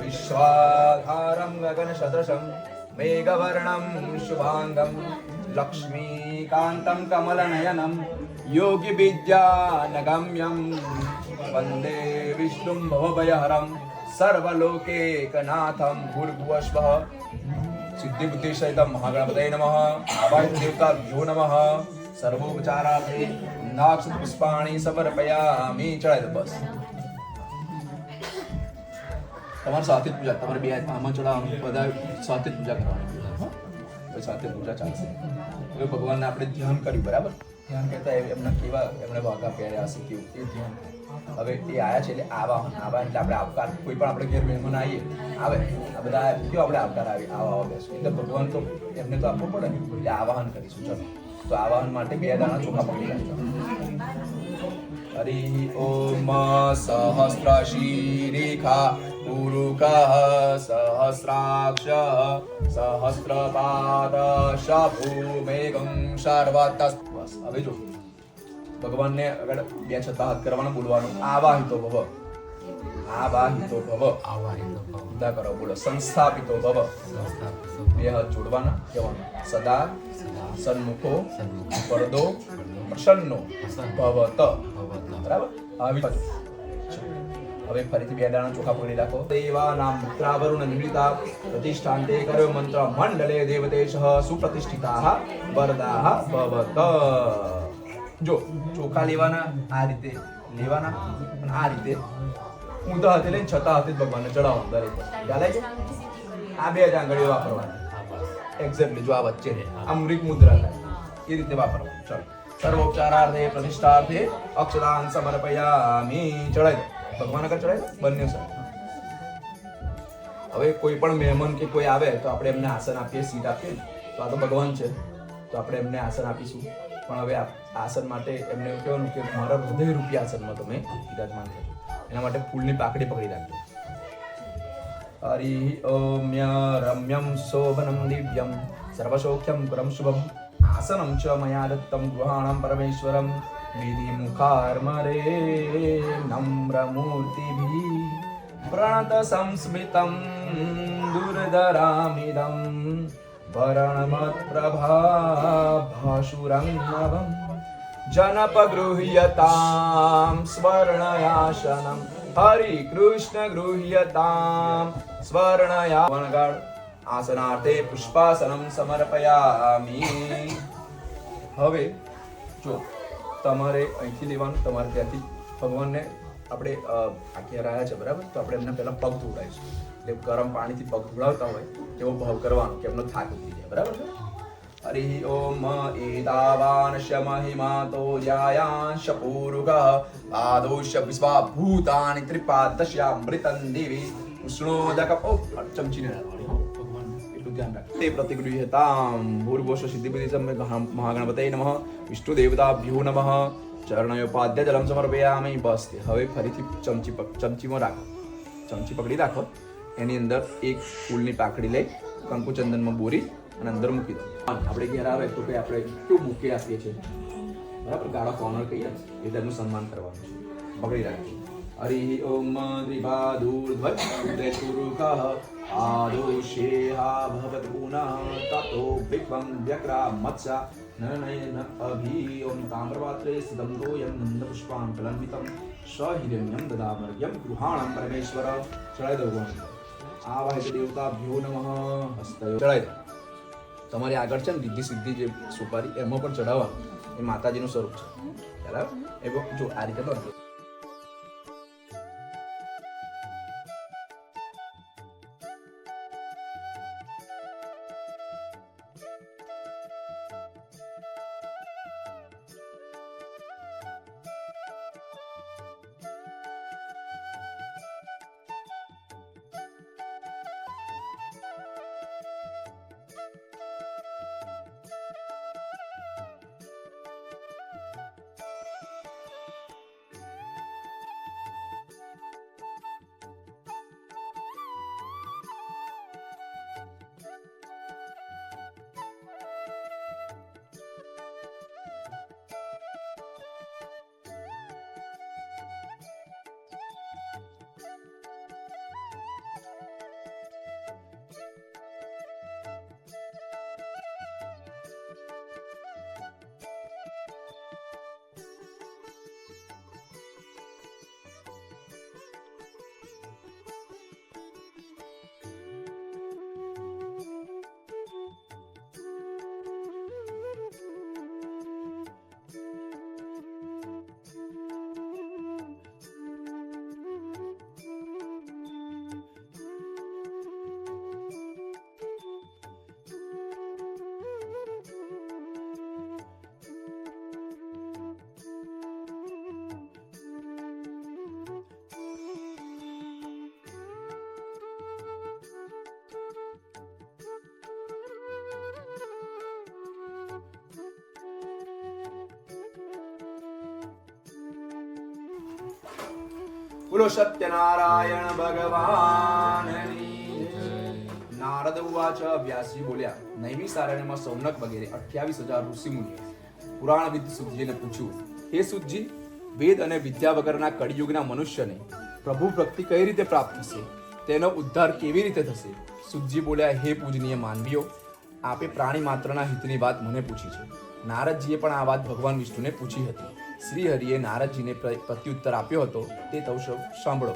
વિશ્વાધારમ ગગનસદૃશમ મેઘવર્ણમ શુભાંગમ લક્ષ્મીકાંતમ કમલનયનમ યોગીવિદ્યાનગમ્યમ વંદે વિષ્ણું ભવભયહરમ સર્વલોકૈકનાથમ ભૂર્ભુવઃ સિદ્ધિ બુદ્ધિ સહિતમ મહાગણપતये નમઃ. આવાહિત દેવતાભ્યો નમઃ. સર્વોપચારાર્થે નાક્ષ પુષ્પાણિ સમર્પયામિ. ચડાઈ દો બસ. તમારે સાથે જ પૂજા, તમારે બે આમાં ચડાવવાનું, બધા સાથે જ પૂજા કરવાની. સાથે પૂજા ચાલશે. હવે ભગવાનને આપણે ધ્યાન કર્યું. બરાબર? ધ્યાન કરતા એમના કેવા એમણે વાઘા પહેર્યા હશે કેવું એ ધ્યાન. હવે એ આયા છે એટલે આવા એટલે આપણે આવકાર, કોઈ પણ આપણે ઘેર મહેમાન આવીએ આવે આ બધા કેવો આપણે આવકાર આવી આવા બેસો એટલે ભગવાન તો એમને તો આપવું પડે ને એટલે આવાહન કરીશું. ચલો તો આવાહન માટે 2 દાણા ચોખા પકડી રાખજો. હરિ ઓમ સહસ્રશીરેખા પુરુકઃ સહસ્રાક્ષ સહસ્રપાદ શભૂમેગં સર્વતસ્. બસ હવે જો ભગવાનને આગળ 2 છતાં હાથ કરવાનું, બોલવાનું આવાહિતો ભવ, આવાહિતો ભવ, આવાહિતો ભવ. દા કરો, બોલો સંસ્થાપિતો ભવ. 2 હાથ જોડવાના, કહેવાનું સદા સન્મુખો પરદો પ્રસન્નો ભવત. બરાબર? હવે ફરીથી 2 દાણા ચોખા પકડી રાખો. દેવાનામ મિત્રાવરુણ નિમિત્તા પ્રતિષ્ઠાંતે કર્યો મંત્ર મંડલે દેવતેશ સુપ્રતિષ્ઠિતાઃ વરદાઃ ભવત. જો ચોખા લેવાના, આ રીતે લેવાના અને આ રીતે ઊંધા હાથે લઈને છતાં હાથે જ ભગવાનને ચડાવવાનું. દરેક ખ્યાલ છે? આ 2 જ આંગળીઓ વાપરવાની એક્ઝેક્ટલી. જો આ વચ્ચે અમૃત મુદ્રા થાય એ રીતે વાપરવાનું. ચલો સર્વોપચારાર્થે પ્રતિષ્ઠાર્થે અક્ષદાન સમર્પયામિ. ચડાઈ દો ભગવાન આગળ, ચડાઈ દો બંને સાઈડ. હવે કોઈ પણ મહેમાન કે કોઈ આવે તો આપણે એમને આસન આપીએ, સીટ આપીએ. તો આ તો ભગવાન છે તો આપણે એમને આસન આપીશું. પણ હવે આસન માટે એમને એવું કહેવાનું કે મારા હૃદય રૂપી આસનમાં તમે વિરાજમાન થજો. એના માટે ફૂલની પાકડી પકડી રાખજો. હરિ ઓમ રમ્યમ શોભનમ દિવ્યમ સર્વસૌખ્યમ પરમ શુભમ આસનમ ચ મયા દત્તમ ગૃહાણમ પરમેશ્વરમ વિધિ મુખાર્મરે નમ્ર મૂર્તિભિ પ્રણત સંસ્મિતમ દુર્ધરામિદમ વરણમત પ્રભાભાસુરંગનવમ જનપગૃહ્યતામ સ્વર્ણયાસનમ. હરિ કૃષ્ણ ગૃહ્યતામ સ્વર્ણયા. વનગાળ આસનાર્થે પુષ્પાસનમ સમર્પયામિ. હવે જો તમારે અહીંથી લેવાનું, તમારે ત્યાંથી ભગવાનને આપણે આખી રહ્યા છે. બરાબર? તો આપણે એમને પહેલા પગ ધોવડાવીશું. એટલે ગરમ પાણીથી પગ ધોવડાવતા હોય એવો ભાવ કરવાનો કે એમનો થાક ઉતરી જાય. બરાબર છે? હરિ ઓમ એતાવાનશ્ય મહિમાતો જ્યાયાંશ પૂરુકઃ આદોષ્ય વિશ્વા ભૂતાનિ ત્રિપાદશ્યામૃતં દેવી ઉષ્ણોદક. ચમચીને એટલું ધ્યાન રાખ. તે પ્રતિગૃહ્યતામ ભૂર્ભુવઃ સિદ્ધિબુદ્ધિ મહાગણપતये નમઃ. વિષ્ણુ દેવતાભ્યો નમઃ. ચરણયોપાદ્ય જલમ સમર્પયામિ. બસ હવે ફરીથી ચમચીમાં રાખો, ચમચી પકડી રાખો. એની અંદર એક ફૂલની પાકડી લઈ કંકુચંદનમાં બોરી અને અંદર મૂકી દો. આપણે ઘેર આવે તો કે આપણે કેવું બુકે આપીએ છીએ, બરાબર, ગાળો કોર્નર કહીએ એ તેમનું સન્માન કરવાનું છે. પકડી રાખજો. હરિ ઓમ દ્રિબાદુર્ધ્વજુર્ગઃ આદોષેહા ભવત પુનઃ તતો વિક્વમ વ્યક્રા મત્સ્ય નયન અભી ઓમ તામ્રપાત્રે સિદમ તોયમ નંદપુષ્પાંકલન્વિતમ સહિરણ્યમ દદામર્યમ ગૃહાણમ પરમેશ્વર. ચડાઈ દો ભગવાન. આવાહિત દેવતાભ્યો નમઃ. હસ્તયો ચડાઈ દો. તમારી આગળ છે ને રીદ્ધિ સિદ્ધિ જે સુપારી એમાં પણ ચડાવવાનું, એ માતાજીનું સ્વરૂપ છે, બરાબર. એ જો આ રીતે કરજો. બોલો સત્યનારાયણ ભગવાનની જય. નારદ ઉવાચ. વ્યાસજી બોલ્યા, નૈમિષારણ્યમાં સૌનક વગેરે 28,000 ઋષિમુનિએ પુરાણવિદ સુતજીને પૂછ્યું, હે સુતજી, વેદ અને વિદ્યા વગરના કળિયુગના મનુષ્યને પ્રભુ ભક્તિ કઈ રીતે પ્રાપ્ત થશે? તેનો ઉદ્ધાર કેવી રીતે થશે? સુતજી બોલ્યા, હે પૂજનીય માનવીઓ, આપે પ્રાણી માત્રના હિતની વાત મને પૂછી છે. નારદજીએ પણ આ વાત ભગવાન વિષ્ણુને પૂછી હતી. શ્રી હરિએ નારદજીને પ્રત્યુત્તર આપ્યો હતો, તે તવ સાંભળો.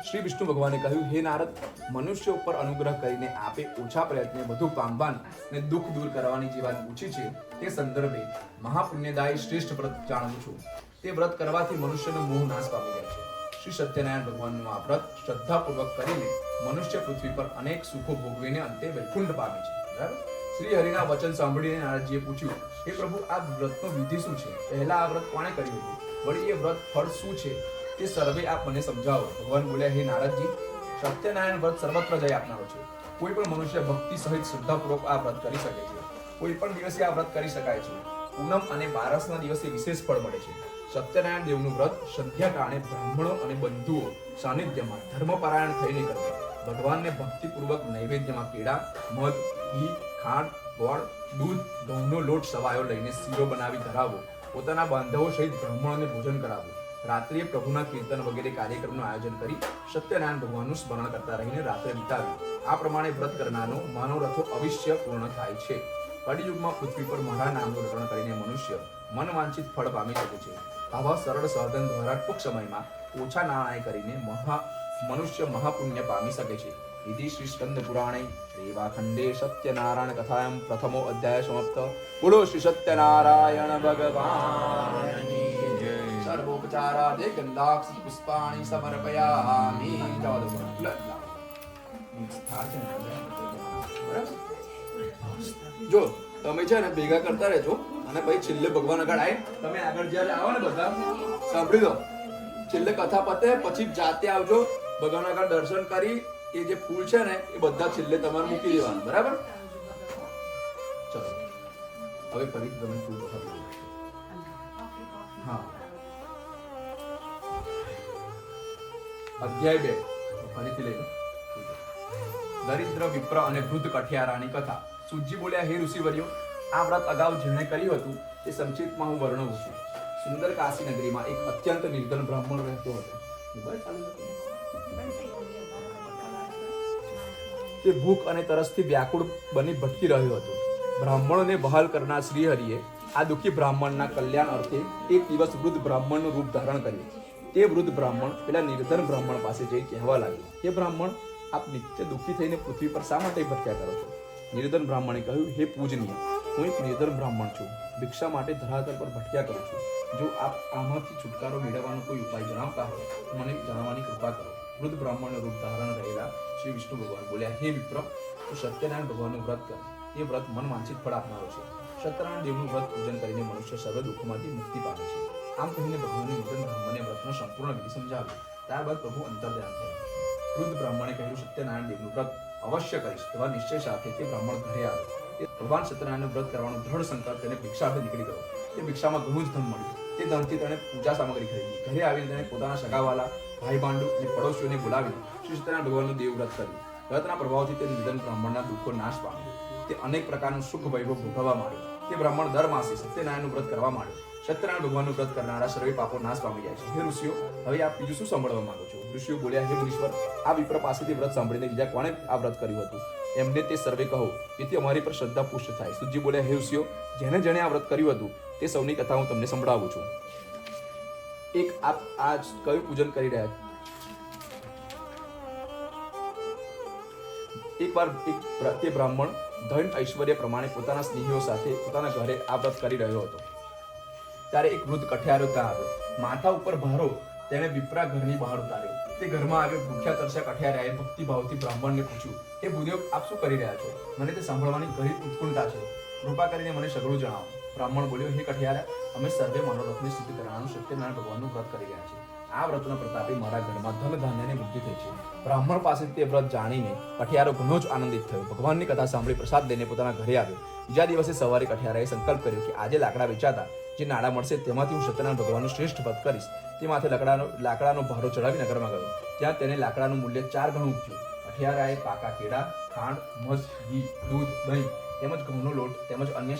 શ્રી વિષ્ણુ ભગવાને કહ્યું, હે નારદ, મનુષ્ય ઉપર અનુગ્રહ કરીને આપે ઓછા પ્રયત્ને વધુ પામવાનું અને દુઃખ દૂર કરવાની જે વાત પૂછી છે તે સંદર્ભે મહાપુણ્યદાયી શ્રેષ્ઠ વ્રત જાણું છું. તે વ્રત કરવાથી મનુષ્યનો મોહ નાશ પામી જાય છે. શ્રી સત્યનારાયણ ભગવાનનું આ વ્રત શ્રદ્ધાપૂર્વક કરીને મનુષ્ય પૃથ્વી પર અનેક સુખો ભોગવીને અંતે વૈકુંઠ પામે છે. બરાબર. શ્રી હરિના વચન સાંભળીને નારદજીએ પૂછ્યું, હે પ્રભુ, આ વ્રતનો વિધિ શું છે? પહેલા આ વ્રત કોણે કર્યું હતું? વળી એ વ્રત ફળ શું છે તે સર્વે આપ મને સમજાવો. ભગવાન બોલ્યા, હે નારદજી, સત્યનારાયણ વ્રત સર્વત્ર જય આપનારો છે. કોઈ પણ મનુષ્ય ભક્તિ સહિત શ્રદ્ધાપૂર્વક આ વ્રત કરી શકે છે. કોઈ પણ દિવસે આ વ્રત કરી શકાય છે. પૂનમ અને બારસના દિવસે વિશેષ ફળ મળે છે. સત્યનારાયણ દેવનું વ્રત સંધ્યા ટાણે બ્રાહ્મણો અને બંધુઓ સાનિધ્યમાં ધર્મપરાયણ થઈને કરવું. ભગવાનને ભક્તિપૂર્વક નૈવેદ્યમાં કેળા, મધ, ઘી, ખાંડ, ગોળ, દૂધ, ઘઉંનો લોટ સવાયો લઈને શીરો બનાવી ધરાવો. પોતાના બાંધવો સહિત બ્રાહ્મણોને ભોજન કરાવવું. રાત્રિએ પ્રભુના કીર્તન વગેરે કાર્યક્રમનું આયોજન કરી સત્યનારાયણ ભગવાનનું સ્મરણ કરતા રહીને રાત્રે વિતાવી. આ પ્રમાણે વ્રત કરનારનો મનોરથો અવશ્ય પૂર્ણ થાય છે. કળિયુગમાં પૃથ્વી પર મારા નામનું રટણ કરીને મનુષ્ય મનવાંછિત ફળ પામી શકે છે. આવા સરળ સાધન દ્વારા ટૂંક સમયમાં ઓછા નાણાંય કરીને મનુષ્ય મહાપુણ્ય પામી શકે છે. इति श्री स्कंद पुराणे रेवाखंडे सत्यनारायण कथायां प्रथमो अध्याय समाप्त. बोलो श्री सत्यनारायण भगवान की जय. सर्वोपचारादे गंधाक्षि पुष्पाणि समर्पयामि. જો તમે છે ને ભેગા કરતા રહેજો અને પછી છેલ્લે ભગવાન આગળ આવી તમે આગળ જ્યારે આવો ને બધા સાંભળી દો. છેલ્લે કથા પતે પછી જાતે આવજો, ભગવાન આગળ દર્શન કરી એ જે ફૂલ છે ને એ બધા છેલ્લે તમારે મૂકી દેવાનું. બરાબર? ચલો હવે ફરી તમે ફૂલ હા અધ્યાય 2 ફરીથી લઈ લો. દરિદ્ર વિપ્ર અને વૃદ્ધ કઠિયારાની કથા. સૂતજી બોલ્યા, હે ઋષિવર્યો, આ વ્રત અગાઉ જેણે કર્યું હતું તે સંક્ષિપ્તમાં હું વર્ણવું છું. સુંદર કાશી નગરીમાં એક અત્યંત નિર્ધન બ્રાહ્મણ રહેતો હતો. તે ભૂખ અને તરસથી વ્યાકુળ બની ભટકી રહ્યો હતો. બ્રાહ્મણોને બહાલ કરનાર શ્રીહરિએ આ દુઃખી બ્રાહ્મણના કલ્યાણ અર્થે એક દિવસ વૃદ્ધ બ્રાહ્મણનું રૂપ ધારણ કર્યું. તે વૃદ્ધ બ્રાહ્મણ પેલા નિર્ધન બ્રાહ્મણ પાસે જઈ કહેવા લાગ્યો, હે બ્રાહ્મણ, આપ નિત્ય દુઃખી થઈને પૃથ્વી પર શા માટે ભટક્યા કરો છો? નિર્ધન બ્રાહ્મણે કહ્યું, હે પૂજનીય, હું એક નિર્ધન બ્રાહ્મણ છું. ભિક્ષા માટે ધરાતલ પર ભટક્યા કરું છું. જો આપ આમાંથી છુટકારો મેળવવાનો કોઈ ઉપાય જણાવતા હોય તો મને જણાવવાની કૃપા કરો. વૃદ્ધ બ્રાહ્મણનું રૂપ ધારણ રહેલા શ્રી વિષ્ણુ ભગવાન બોલ્યા, હે વિપ્ર, તું સત્યનારાયણ ભગવાનનું વ્રત કર. તે વ્રત મન વાંછિત ફળ આપનારો છે. સત્યનારાયણ દેવનું વ્રત પૂજન કરીને મનુષ્ય સર્વ દુઃખોમાંથી મુક્તિ પામે છે. આમ કહીને ભગવાનને નિર્ધન બ્રાહ્મણે વ્રતનો સંપૂર્ણ વિધિ સમજાવ્યો. ત્યારબાદ પ્રભુ અંતર્ધ્યાન થયા. વૃદ્ધ બ્રાહ્મણે કહ્યું, સત્યનારાયણ દેવનું વ્રત અવશ્ય કરીશ. તેવા નિશ્ચય સાથે તે બ્રાહ્મણ ઘરે આવ્યો. તે ભગવાન સત્યનારાયણનું વ્રત કરવાનો દ્રઢ સંકલ્પ તેને ભિક્ષાર્થે નીકળી ગયો. તે ભિક્ષામાં ઘણું જ ધન મળ્યું. તે ધનથી તેણે પૂજા સામગ્રી ખરીદી. ઘરે આવીને તેણે પોતાના સગાવાલા, ભાઈ બાંડુ અને પડોશીઓને બોલાવીને શ્રી સત્યનારાયણ ભગવાનનું દેવ વ્રત કર્યું. વ્રતના પ્રભાવથી તે નિર્ધન બ્રાહ્મણના દુઃખો નાશ પામ્યો. તે અનેક પ્રકારનું સુખ વૈભવ ભોગવવા માંડ્યો. તે બ્રાહ્મણ દર માસે સત્યનારાયણનું વ્રત કરવા માંડ્યો. સત્યનારાયણ ભગવાનનું વ્રત કરનારા સર્વે પાપો નાશ પામી જાય છે. હે ઋષિઓ, હવે આપ બીજું શું સાંભળવા માંગો છો? ઋષિઓ બોલ્યા, હે મુનીશ્વર, આ વિપ્ર પાસેથી વ્રત સાંભળીને બીજા કોણે આ વ્રત કર્યું હતું એમને તે સર્વે કહો, જેથી અમારી પર શ્રદ્ધા પુષ્ટ થાય. સૂતજી બોલ્યા, હે ઋષિઓ, જેણે આ વ્રત કર્યું હતું તે સૌની કથા હું તમને સંભળાવું છું. એક આપ આજ કયું પૂજન કરી રહ્યા છો? એકવાર તે બ્રાહ્મણ ધન ઐશ્વર્ય પ્રમાણે પોતાના સ્નેહીઓ સાથે પોતાના ઘરે આ વ્રત કરી રહ્યો હતો. ત્યારે એક વૃદ્ધ કઠિયારો ત્યાં આવ્યો. માથા ઉપર ભારો તેણે વિપ્રા ઘરની બહાર ઉતાર્યો. તે ઘરમાં આવ્યો. ભૂખ્યા તરસ્યા કઠિયારાએ ભક્તિભાવથી બ્રાહ્મણને પૂછ્યું, હે ભૂદેવ, આપ શું કરી રહ્યા છો? મને તે સાંભળવાની ઘણી ઉત્કુંઠતા છે. કૃપા કરીને મને સઘળું જણાવો. બ્રાહ્મણ બોલ્યો, હે કઠિયારા, અમે સર્વે મનોરથને સિદ્ધ કરવાનું સત્યનારાયણ ભગવાનનું વ્રત કરી રહ્યા છીએ. આ વ્રતના પ્રતાપે મારા ઘરમાં ધન ધાન્યની વૃદ્ધિ થઈ છે. બ્રાહ્મણ પાસેથી તે વ્રત જાણીને કઠિયારો ઘણો જ આનંદિત થયો. ભગવાનની કથા સાંભળી પ્રસાદ લઈને પોતાના ઘરે આવ્યો. બીજા દિવસે સવારે કઠિયારાએ સંકલ્પ કર્યો કે આજે લાકડા વેચાતા જે નાણાં મળશે તેમાંથી હું સત્યનારાયણ ભગવાનનું શ્રેષ્ઠ વ્રત કરીશ. તે માથે લાકડાનો ભારો ચડાવી નગરમાં ગયો. ત્યાં તેને લાકડાનું મૂલ્ય 4 ગણું ઉપજ્યું. કઠિયારાએ પાકા કેળા, ખાંડ, મધ, ઘી, દૂધ, દહીં તેમજ ઘઉંનો લોટ તેમજ અન્ય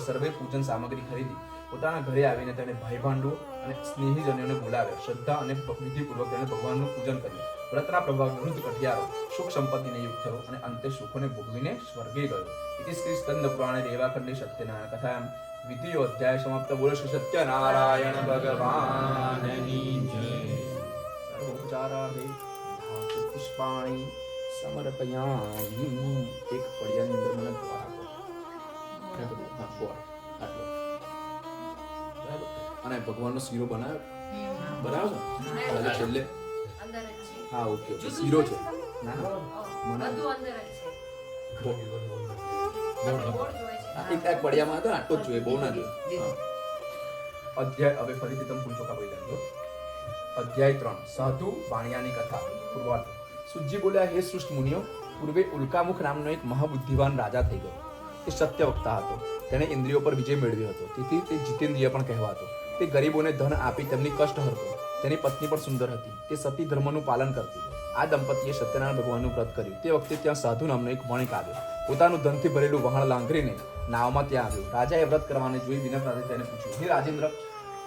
સર્વે પૂજન સામગ્રી ખરીદી પોતાના ઘરે આવીને તેણે ભાઈ ભાંડુઓ અને સ્નેહીજનોને બોલાવ્યા. શ્રદ્ધા અને વિધિપૂર્વક તેણે ભગવાનનું પૂજન કર્યું. વ્રતના પ્રભાવ વૃદ્ધ કઠિયારો સુખ સંપત્તિને યુક્ત થયો અને અંતે સુખોને ભોગવીને સ્વર્ગે ગયો. ઇતિ શ્રી સ્કંદ પુરાણે રેવાખંડે સત્યનારાયણ કથાયામ દ્વિતીય અધ્યાય સમાપ્ત. બોલો શ્રી સત્યનારાયણ ભગવાનની જય. સર્વોપચારાદે પુષ્પાણી સમર્પયામિ. એક પડિયાની અંદર મને દ્વાર આપો. અને ભગવાનનો શીરો બનાવ્યો બરાબર છેલ્લે હા ઓકે શીરો છે ના એક પડિયામાં હતો આટલો જ જોઈએ બહુ ના જોઈએ. અધ્યાય હવે ફરીથી તમે પૂછો કા બોલી લેજો. અધ્યાય 3 સાધુ વાણિયાની કથા. પૂર્વાર્ધ. સૂતજી બોલ્યા, હે શ્રેષ્ઠ મુનિઓ, પૂર્વે ઉલ્કામુખ નામનો એક મહાબુદ્ધિવાન રાજા થઈ ગયો. તે સત્ય વક્તા હતો. તેણે ઇન્દ્રિયો પર વિજય મેળવ્યો હતો. તેથી તે જીતેન્દ્રિય પણ કહેવાતો. તે ગરીબોને ધન આપી તેમની કષ્ટ હરતો. તેની પત્ની પણ સુંદર હતી. તે સતી ધર્મનું પાલન કરતી. આ દંપતીએ સત્યનારાયણ ભગવાનનું વ્રત કર્યું. તે વખતે ત્યાં સાધુ નામનો એક વણિક આવ્યો. પોતાનું ધનથી ભરેલું વહાણ લાંઘરીને નાવમાં ત્યાં આવ્યો. રાજાએ વ્રત કરવાને જોઈ વિનમ્રતાથી તેને પૂછ્યું, હે રાજેન્દ્ર,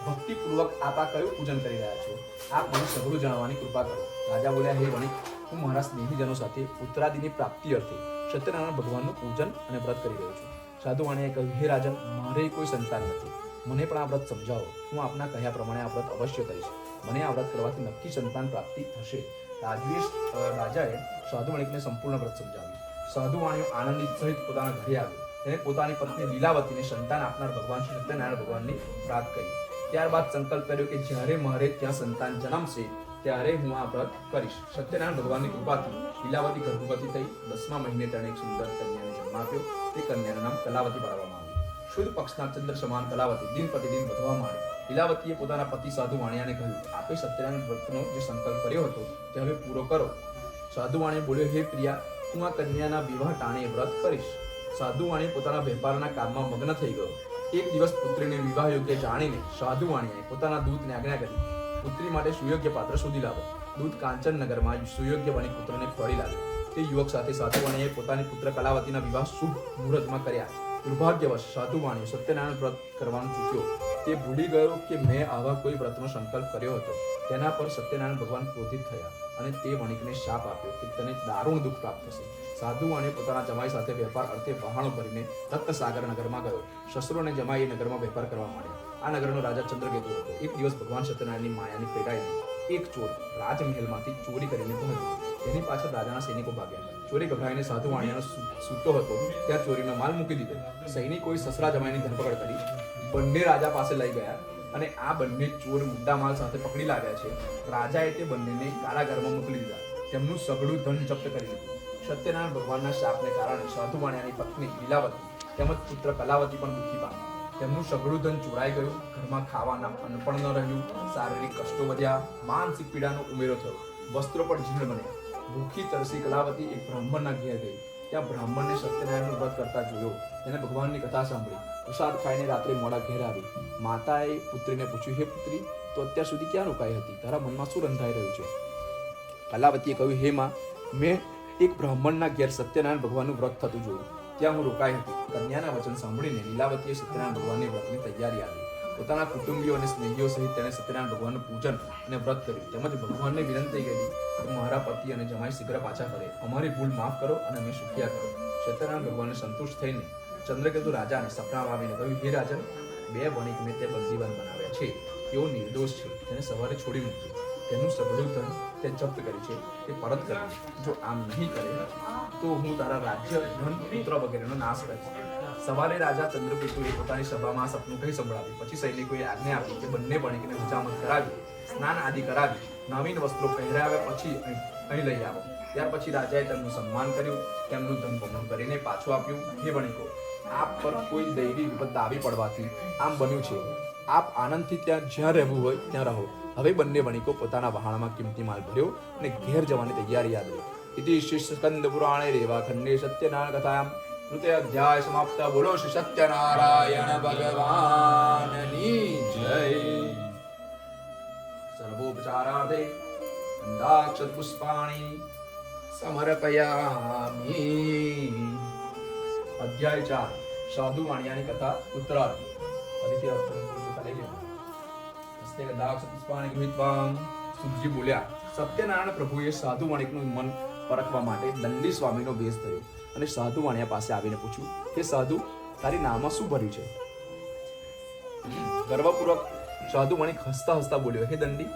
ભક્તિપૂર્વક આપ આ કયું પૂજન કરી રહ્યા છો? આપ મને સઘળું જણાવવાની કૃપા કરો. રાજા બોલ્યા, હે વણિક, હું મારા સ્નેહીજનો સાથે પુત્રાદિની પ્રાપ્તિ અર્થે સત્યનારાયણ ભગવાનનું પૂજન અને વ્રત કરી રહ્યો છું. સાધુ વાણીએ કહ્યું, હે રાજન, મારે કોઈ સંતાન નથી. મને પણ આ વ્રત સમજાવો. હું આપના કહ્યા પ્રમાણે આ વ્રત અવશ્ય કરીશ. મને આ વ્રત કરવાથી નક્કી સંતાન પ્રાપ્તિ થશે. રાજાએ સાધુ વણિકને સંપૂર્ણ વ્રત સમજાવ્યું. સાધુ વાણીઓ આનંદિત સહિત પોતાના ઘરે આવ્યો. તેને પોતાની પત્ની લીલાવતીને સંતાન આપનાર ભગવાન શ્રી સત્યનારાયણ ભગવાનની પ્રાર્થ કરી. ત્યારબાદ સંકલ્પ કર્યો કે જ્યારે મારે ત્યાં સંતાન જન્મશે ત્યારે હું આ વ્રત કરીશ. સત્યનારાયણ ભગવાનની કૃપાથી લીલાવતી ગર્ભવતી થઈ 10મા મહિને તેણે એક સુંદર કન્યાને જન્મ આપ્યો. તે કન્યાનું નામ કલાવતી પાડવામાં આવ્યું. શુદ્ધ પક્ષના ચંદ્ર સમાન કલાવતી દિન પ્રતિદિન વધવા માંડી. લીલાવતીએ પોતાના પતિ સાધુ વાણિયાને કહ્યું, આપે સત્યનારાયણ વ્રતનો જે સંકલ્પ કર્યો હતો તે હવે પૂરો કરો. સાધુ વાણિયે બોલ્યો, હે પ્રિયા, હું આ કન્યાના વિવાહ ટાણે વ્રત કરીશ. સાધુ વાણી પોતાના વેપારના કામમાં મગ્ન થઈ ગયો. એક દિવસ પુત્રીને વિવાહ યોગ્ય જાણીને સાધુ વાણિયાએ પોતાના દૂતને આજ્ઞા કરી, પુત્રી માટે સુયોગ્ય પાત્ર શોધી લાવો. દૂત કાંચન નગરમાં સુયોગ્ય બની પુત્રને ખોરી લાવ્યો. તે યુવક સાથે સાધુવાણીએ પોતાની પુત્ર કલાવતીના વિવાહ શુભ મુહૂર્તમાં કર્યા. દુર્ભાગ્યવશ સાધુવાણીએ સત્યનારાયણ વ્રત કરવાનું ચૂક્યો. તે ભૂલી ગયો કે મેં આવા કોઈ વ્રતનો સંકલ્પ કર્યો હતો. તેના પર સત્યનારાયણ ભગવાન ક્રોધિત થયા અને તે વણિકને શાપ આપ્યો કે તને દારૂણ દુઃખ પ્રાપ્ત થશે. સાધુવાણીએ પોતાના જમાઈ સાથે વેપાર અર્થે વહાણો ભરીને રત્નસાગર નગરમાં ગયો. શસ્ત્રો અને જમાઈ એ નગરમાં વેપાર કરવા માંડ્યા. આ નગરનો રાજા ચંદ્રકેતુ હતો. એક દિવસ ભગવાન સત્યનારાયણની માયાની પ્રેરાઈને એક ચોર રાજમહેલમાંથી ચોરી કરીને ભાગ્યો. તેની પાછળ રાજાના સૈનિકો ભાગ્યા. ચોરી ગભરાઈને સાધુવાણીયાનો સૂતો હતો ત્યાં ચોરીનો માલ મૂકી દીધો. સૈનિકોએ સસરા જમાઈની ધરપકડ કરી બંને રાજા પાસે લઈ ગયા અને આ બંને ચોર મુદ્દા માલ સાથે પકડી લાવ્યા છે. રાજાએ તે બંનેને કારાગારમાં મોકલી દીધા. તેમનું સઘળું ધન જપ્ત કરી લીધું. સત્યનારાયણ ભગવાનના શાપને કારણે સાધુવાણીયાની પત્ની લીલાવતી તેમજ પુત્ર કલાવતી પણ દુઃખી પામી. તેમનું સઘળું ધન ચોરાઈ ગયું. ઘરમાં ખાવાના અન્ન પણ ન રહ્યું. શારીરિક કષ્ટો વધ્યા. માનસિક પીડાનો ઉમેરો થયો. વસ્ત્રો પણ જીર્ણ બન્યા. ભૂખી તરસી કલાવતી એક બ્રાહ્મણના ઘેર ગઈ. ત્યાં બ્રાહ્મણને સત્યનારાયણનું વ્રત કરતા જોયો. તેને ભગવાનની કથા સાંભળી. પ્રસાદ ખાઈને રાત્રે મોડા ઘેર આવી. માતાએ પુત્રીને પૂછ્યું, હે પુત્રી, તો અત્યાર સુધી ક્યાં રોકાઈ હતી? તારા મનમાં શું રંધાઈ રહ્યું છે? કલાવતીએ કહ્યું, હે માં, મેં એક બ્રાહ્મણના ઘેર સત્યનારાયણ ભગવાનનું વ્રત થતું જોયું. ત્યાં હું રોકાઈ હતી. કન્યાના વચન સાંભળીને લીલાવતીએ સત્યનારાયણ ભગવાનની વ્રતની તૈયારી આવી. પોતાના કુટુંબીઓ અને સ્નેહીઓ સહિત તેણે સત્યનારાયણ ભગવાનનું પૂજન અને વ્રત કર્યું. તેમજ ભગવાનને વિનંતી કરી કે મારા પતિ અને જમાઈ શીઘ્ર પાછા ફરે. અમારી ભૂલ માફ કરો અને અમે સુખિયા કરો. સત્યનારાયણ ભગવાનને સંતુષ્ટ થઈને ચંદ્રકેતુ રાજાને સપનામાં આવીને કહ્યું, હે રાજન, બે વણિકને તે બંદીવાન બનાવ્યા છે. તેઓ નિર્દોષ છે. તેને સવારે છોડી મૂકજો. તેનું સઘળું ધન તે જપ્ત કર્યું છે તે પરત કરજો. જો આમ નહીં કરે તો હું તારા રાજ્ય, ધન, પુત્ર વગેરેનો નાશ કરીશ. સવારે રાજા ચંદ્રકેતુએ પોતાની સભામાં સપનું કહી સંભળાવ્યું. પછી સૈનિકોએ આજ્ઞા આપી કે બંને વણિકને હજામત કરાવી, સ્નાન આદિ કરાવી, નવીન વસ્ત્રો પહેરાવ્યા પછી અહીં લઈ આવો. ત્યાર પછી રાજાએ તેમનું સન્માન કર્યું. તેમનું ધન બમણું કરીને પાછું આપ્યું. હે વણિકો, આપ પર કોઈ દૈવી વિપત આવી પડવાથી આમ બન્યું છે. આપ આનંદથી ત્યાં જ્યાં રહેવું હોય ત્યાં રહો. હવે બંને વણિકો પોતાના વહાણમાં કિંમતી માલ ભર્યો અને ઘેર જવાની તૈયારી આવી. ઇતિ શ્રી સ્કંદ પુરાણે રેવાખંડે સત્યનારાયણ કથાયામ તૃતીય અધ્યાય સમાપ્ત. બોલો શ્રી સત્યનારાયણ ભગવાનની જય. સર્વોપચારાર્થે ગંધાક્ષત પુષ્પાણિ સમર્પયામિ. અધ્યાય 4 સાધુવાણિયાની કથા ઉત્તરાર્ધ. સુખજી બોલ્યા, સત્યનારાયણ પ્રભુએ સાધુ વણિકનું મન પરખવા માટે દંડી સ્વામીનો વેશ ધર્યો અને સાધુ વાણિયા પાસે આવીને પૂછ્યું, હે સાધુ, તારી નામમાં શું ભર્યું છે? ગર્વપૂર્વક સાધુ વણિક હસતા હસતા બોલ્યો, હે દંડી,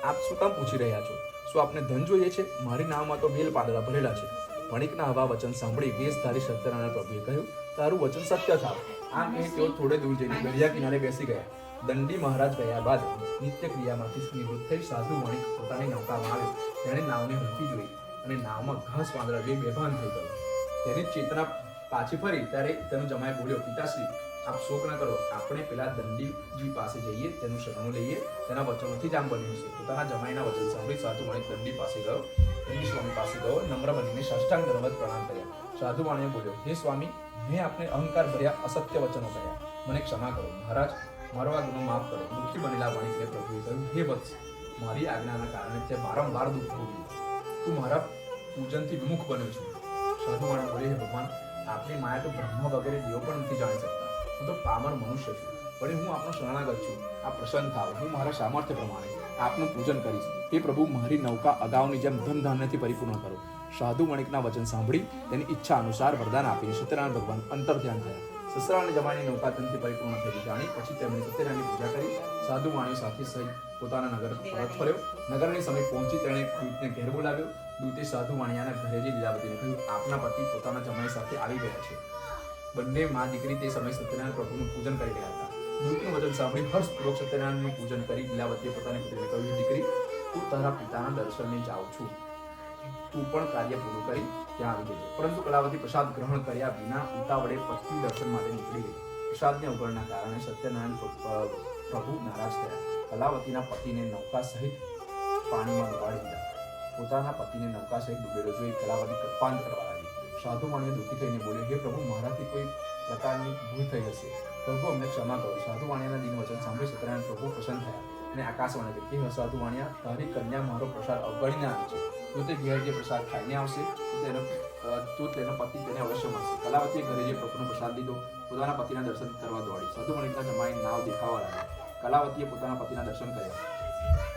આપ શું કામ પૂછી રહ્યા છો? શું આપને ધન જોઈએ છે? મારી નામમાં તો બેલ પાદરા ભરેલા છે. વણિકના આવા વચન સાંભળી વેશધારી સત્યનારાયણ પ્રભુએ કહ્યું, તારું વચન સત્ય થાવ. આમ કહી તેઓ થોડે દૂર જઈને દરિયા કિનારે બેસી ગયા. દંડી મહારાજ ગયા બાદ નિત્ય ક્રિયામાંથી નિવૃત્ત થઈ સાધુ વણિક પોતાની નૌકામાં આવ્યો. તેણે નાવને હલકી જોઈ અને નાવમાં ઘાસ વાંદરા જોઈ બેભાન થઈ ગયો. તેની ચેતના પાછી ફરી ત્યારે તેનો જમાઈ બોલ્યો, પિતાશ્રી, આપ શોક ન કરો. આપણે પેલા દંડીજી પાસે જઈએ, તેનું શરણું લઈએ. તેના વચનોથી જ આમ બન્યું છે. પોતાના જમાઈના વચન સાંભળી સાધુ વણિક દંડી પાસે ગયો. દંડી સ્વામી પાસે ગયો. નમ્ર બનીને સાષ્ટાંગ દંડવત પ્રણામ કર્યા. સાધુ વાણીએ બોલ્યો, હે સ્વામી, મેં આપને અહંકાર ભર્યા અસત્ય વચનો કહ્યા. મને ક્ષમા કરો. મહારાજ, મારો આ ગુનો માફ કરો. દુઃખી બનેલા વણિકને પ્રભુએ કહ્યું, હે વત્સ, મારી આજ્ઞાના કારણે તે વારંવાર દુઃખ ભોગવ્યું. તું મારા પૂજનથી વિમુખ બન્યો છે. સાધુ વાણી બોલે, હે ભગવાન, આપની માયા તો બ્રહ્મા વગેરે દેવો પણ નથી જાણી શકતા. હું તો પામર મનુષ્ય છું, પણ હું આપનો શરણાગત છું. આપ પ્રસન્ન થાવ. હું મારા સામર્થ્ય પ્રમાણે આપનું પૂજન કરીશ. હે પ્રભુ, મારી નૌકા અગાઉની જેમ ધન ધાન્યથી પરિપૂર્ણ કરો. સાધુ વણિકના વચન સાંભળી તેની ઈચ્છા અનુસાર વરદાન આપીને સત્યનારાયણ ભગવાન અંતર્ધ્યાન થયા. સસરા અને જમાઈની નૌકા ધનથી પરિપૂર્ણ થઈ જાણી પછી તેમણે સત્યનારાયણની પૂજા કરી. સાધુ વાણીઓ સાથે સહિત પોતાના નગર પરત ફર્યો. નગરની સમીપ પહોંચી તેણે દૂતને ઘેર બોલાવ્યો. દૂતે સાધુ વાણિયાના ઘરે જઈ લીલાવતીને કહ્યું, આપના પતિ પોતાના જમાઈ સાથે આવી ગયા છે. બંને મા દીકરી તે સમયે સત્યનારાયણ પ્રભુનું પૂજન કરી રહ્યા હતા. દૂતનું વચન સાંભળી હર્ષપૂર્વક સત્યનારાયણનું પૂજન કરી લીલાવતીએ પોતાની પુત્રીને કહ્યું, દીકરી, તું તારા પિતાના દર્શને જાઉં છું. તું પણ કાર્ય પૂરું કરી ત્યાં આવી જજે. પરંતુ કલાવતી પ્રસાદ ગ્રહણ કર્યા વિના ઉતાવળે પતિ દર્શન માટે નીકળી ગઈ. પ્રસાદની અવગણના કારણે સત્યનારાયણ પ્રભુ નારાજ થયા. કલાવતીના પતિને નૌકા સહિત પાણીમાં ડુબાડી દીધા. પોતાના પતિને નૌકા સહિત ડૂબેલો જોઈ કલાવતી કૃપાંત કરવા લાગી. સાધુ વાણીએ દુઃખી થઈને બોલ્યો, હે પ્રભુ, મારાથી કોઈ પ્રકારની ભૂલ થઈ હશે. પ્રભુ, અમને ક્ષમા કરો. સાધુ વાણિયાના દિન વચન સાંભળી સત્યનારાયણ પ્રભુ પ્રસન્ન થયા અને આકાશવાણી કરી, હે સાધુ વાણિયા, તારી કન્યા મારો પ્રસાદ અવગણીને આવી છે. જો તે ઘેર જે પ્રસાદ ખાઈને આવશે તો તેનો પતિ તેને અવશ્ય મળશે. કલાવતીએ ઘરે જે પ્રભુનો પ્રસાદ લીધો, પોતાના પતિના દર્શન કરવા દોડી. સાધુ વણિકના જમાઈ નાવ દેખાવા લાગી. કલાવતીએ પોતાના પતિના દર્શન કર્યા.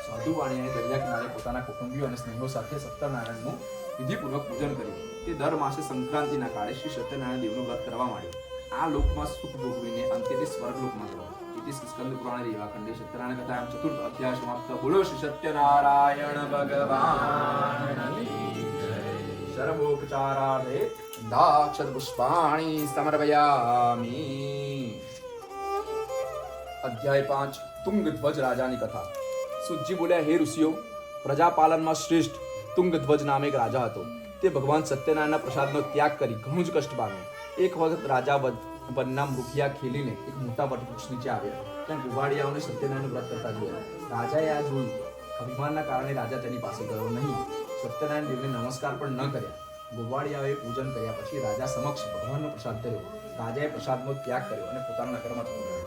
સાધુ વાણિયાએ દરિયા કિનારે પોતાના કુટુંબીઓ અને સ્નેહો સાથે સત્યનારાયણનું વિધિપૂર્વક પૂજન કર્યું. તે દર માસે સંક્રાંતિના કાળે શ્રી સત્યનારાયણ દેવનું વ્રત કરવા માંડ્યો. આ લોકમાં સુખ ભોગવીને અંતે તે સ્વર્ગલોકમાં ગયો. इति स्कंद पुराण रेवाखंडे सत्यनारायण कथा चतुर्थ अध्याय समाप्त. बोलो श्री सत्यनारायण भगवान की जय. सर्वोपचारार्थे दाक्षत पुष्पाणि समर्पयामि. अध्याय 5 तुंगध्वज राजाની કથા. સુજી બોલ્યા, હે ઋષિઓ, પ્રજાપાલનમાં શ્રેષ્ઠ તુંગધ્વજ નામે એક રાજા હતો. તે ભગવાન સત્યનારાયણના પ્રસાદનો ત્યાગ કરી ઘણું જ કષ્ટ પામ્યો. એક વખત રાજા વનના મૃગિયા ખેલીને એક મોટા વટવૃક્ષ નીચે આવ્યા. ત્યાં ગુવાડિયાઓને સત્યનારાયણનું વ્રત કરતા જોયા. રાજાએ આ જોયું. અભિમાનના કારણે રાજા તેની પાસે ગયો નહીં. સત્યનારાયણ દેવને નમસ્કાર પણ ન કર્યા. ગુવાડિયાઓએ પૂજન કર્યા પછી રાજા સમક્ષ ભગવાનનો પ્રસાદ ધર્યો. રાજાએ પ્રસાદનો ત્યાગ કર્યો અને પોતાના નગરમાં જતો રહ્યો.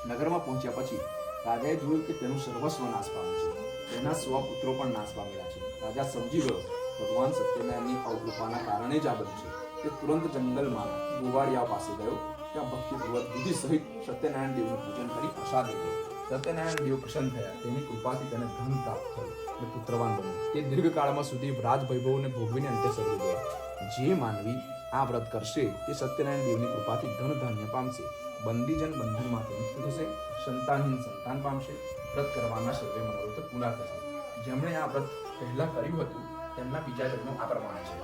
નગરમાં પહોંચ્યા પછી રાજાએ જોયું કે તેનું સર્વસ્વ નાશ પામ્યું છે. તેના સ્વપુત્રો પણ નાશ પામેલા છે. રાજા સમજી ગયો ભગવાન સત્યનારાયણની અવકૃપાના કારણે જ આ બન્યું છે. તે તુરંત જંગલમાં ગોવાળિયાઓ પાસે ગયો. ત્યાં ભક્તિપૂર્વક વિધિ સહિત સત્યનારાયણ દેવનું પૂજન કરી પ્રસાદ લીધો. સત્યનારાયણ દેવ પ્રસન્ન થયા. તેની કૃપાથી તેને ધન પ્રાપ્ત થયું અને પુત્રવાન બન્યો. તે દીર્ઘકાળમાં સુધી રાજવૈભવોને ભોગવીને અંતે સ્વર્ગ ગયા. જે માનવી આ વ્રત કરશે તે સત્યનારાયણ દેવની કૃપાથી ધન ધાન્ય પામશે. બંદીજન બંધનમાંથી મુક્ત થશે. સંતાનહીન સંતાન પામશે. વ્રત કરવાના સર્વે મનોરથ પૂરા થશે. જેમણે આ વ્રત પહેલા કર્યું હતું તેમના બીજા જન્મ આ પ્રમાણે છે.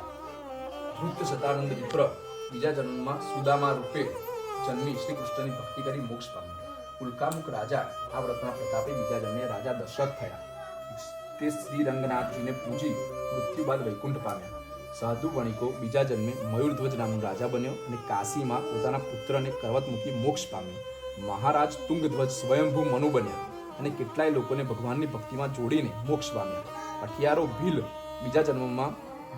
વૃદ્ધ સતાનંદ વિપ્ર બીજા જન્મમાં સુદામા રૂપે જન્મી શ્રી કૃષ્ણની ભક્તિ કરી મોક્ષ પામ્યો. ઉલ્કામુખ રાજા આ વ્રતના પ્રતાપે બીજા જન્મે રાજા દશરથ થયા. તે શ્રી રંગનાથજીને પૂજી મૃત્યુ બાદ વૈકુંઠ પામ્યા. સાધુ વણિકો બીજા જન્મે મયુરધ્વજ નામનો રાજા બન્યો અને કાશીમાં પોતાના પુત્રને કરવત મૂકી મોક્ષ પામ્યો. મહારાજ તુંગધ્વજ સ્વયંભૂ મનુ બન્યા અને કેટલાય લોકોને ભગવાનની ભક્તિમાં જોડીને મોક્ષ પામ્યા. અઠિયારો ભીલ બીજા જન્મમાં